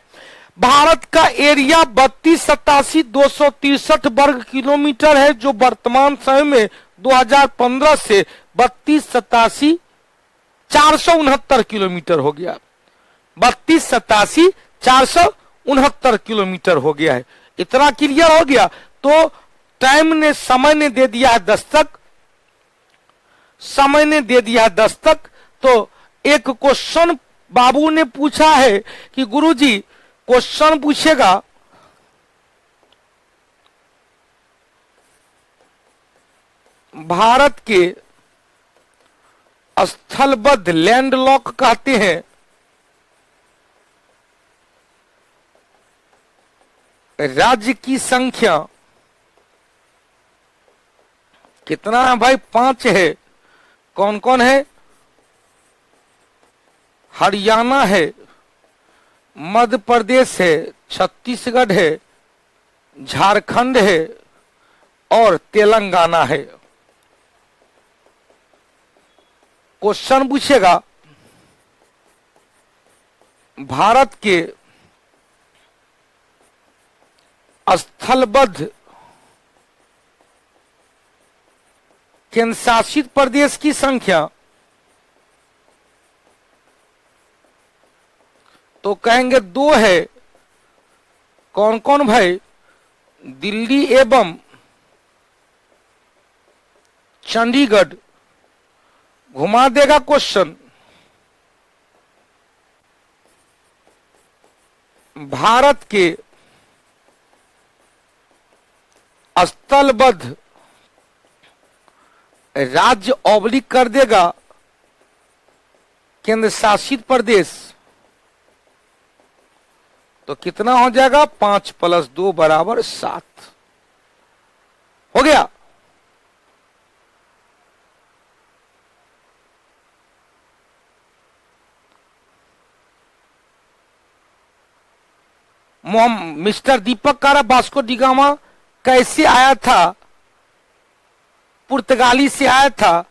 भारत का एरिया 32,87,263 वर्ग किलोमीटर है, जो वर्तमान समय में 2015 से 32,87,469 किलोमीटर हो गया। 32,87,469 किलोमीटर हो गया है। इतना क्लियर हो गया तो टाइम ने, समय ने दे दिया है दस्तक, समय ने दे दिया है दस्तक। तो एक क्वेश्चन बाबू ने पूछा है कि गुरुजी क्वेश्चन पूछेगा, भारत के स्थलबद्ध लैंडलॉक कहते हैं, राज्य की संख्या कितना है भाई? 5 है। कौन कौन है? हरियाणा है, मध्य प्रदेश है, छत्तीसगढ़ है, झारखंड है और तेलंगाना है। क्वेश्चन पूछेगा भारत के स्थलबद्ध केंद्र शासित प्रदेश की संख्या, तो कहेंगे 2 है। कौन कौन भाई? दिल्ली एवं चंडीगढ़। घुमा देगा क्वेश्चन। भारत के स्थलबद्ध राज्य ऑब्लिक कर देगा केंद्र शासित प्रदेश। तो कितना हो जाएगा? 5 + 2 = 7 हो गया। मिस्टर दीपक कारा, वास्को डी गामा कैसे आया था? पुर्तगाली से आया था,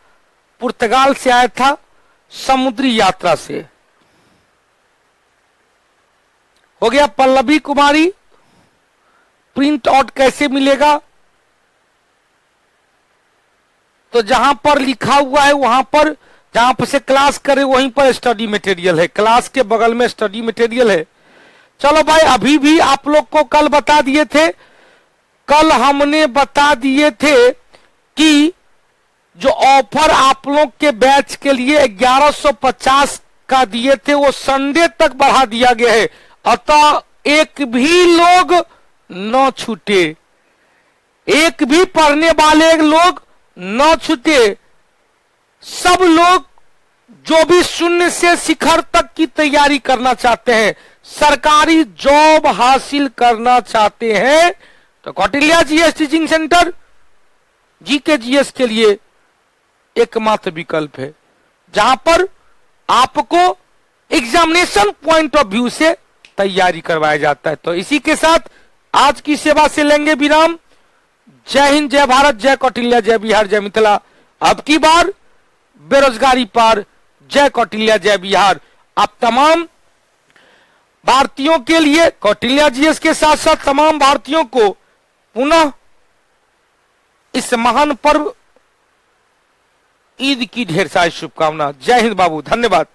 पुर्तगाल से आया था, समुद्री यात्रा से। हो गया। पल्लवी कुमारी, प्रिंट आउट कैसे मिलेगा? तो जहां पर लिखा हुआ है वहां पर, जहां पर से क्लास करे वहीं पर स्टडी मटेरियल है, क्लास के बगल में स्टडी मटेरियल है। चलो भाई, अभी भी आप लोग को कल बता दिए थे, कल हमने बता दिए थे कि जो ऑफर आप लोग के बैच के लिए 1150 का दिए थे वो संडे तक बढ़ा दिया गया है। अतः एक भी लोग न छूटे, एक भी पढ़ने वाले लोग न छूटे। सब लोग जो भी शून्य से शिखर तक की तैयारी करना चाहते हैं, सरकारी जॉब हासिल करना चाहते हैं, तो Kautilya GS teaching centre GK GS के लिए एकमात्र विकल्प है, जहां पर आपको एग्जामिनेशन पॉइंट ऑफ व्यू से तैयारी करवाया जाता है। तो इसी के साथ आज की सेवा से लेंगे विराम। जय हिंद, जय भारत, जय कौटिल्या, जय बिहार, जय मिथिला। अब की बार बेरोजगारी पार, जय कौटिल्या, जय बिहार। आप तमाम भारतीयों के लिए, कौटिल्या जीएस के साथ साथ तमाम भारतीयों को पुनः इस महान पर्व ईद की ढेर सारी शुभकामना। जय हिंद बाबू, धन्यवाद।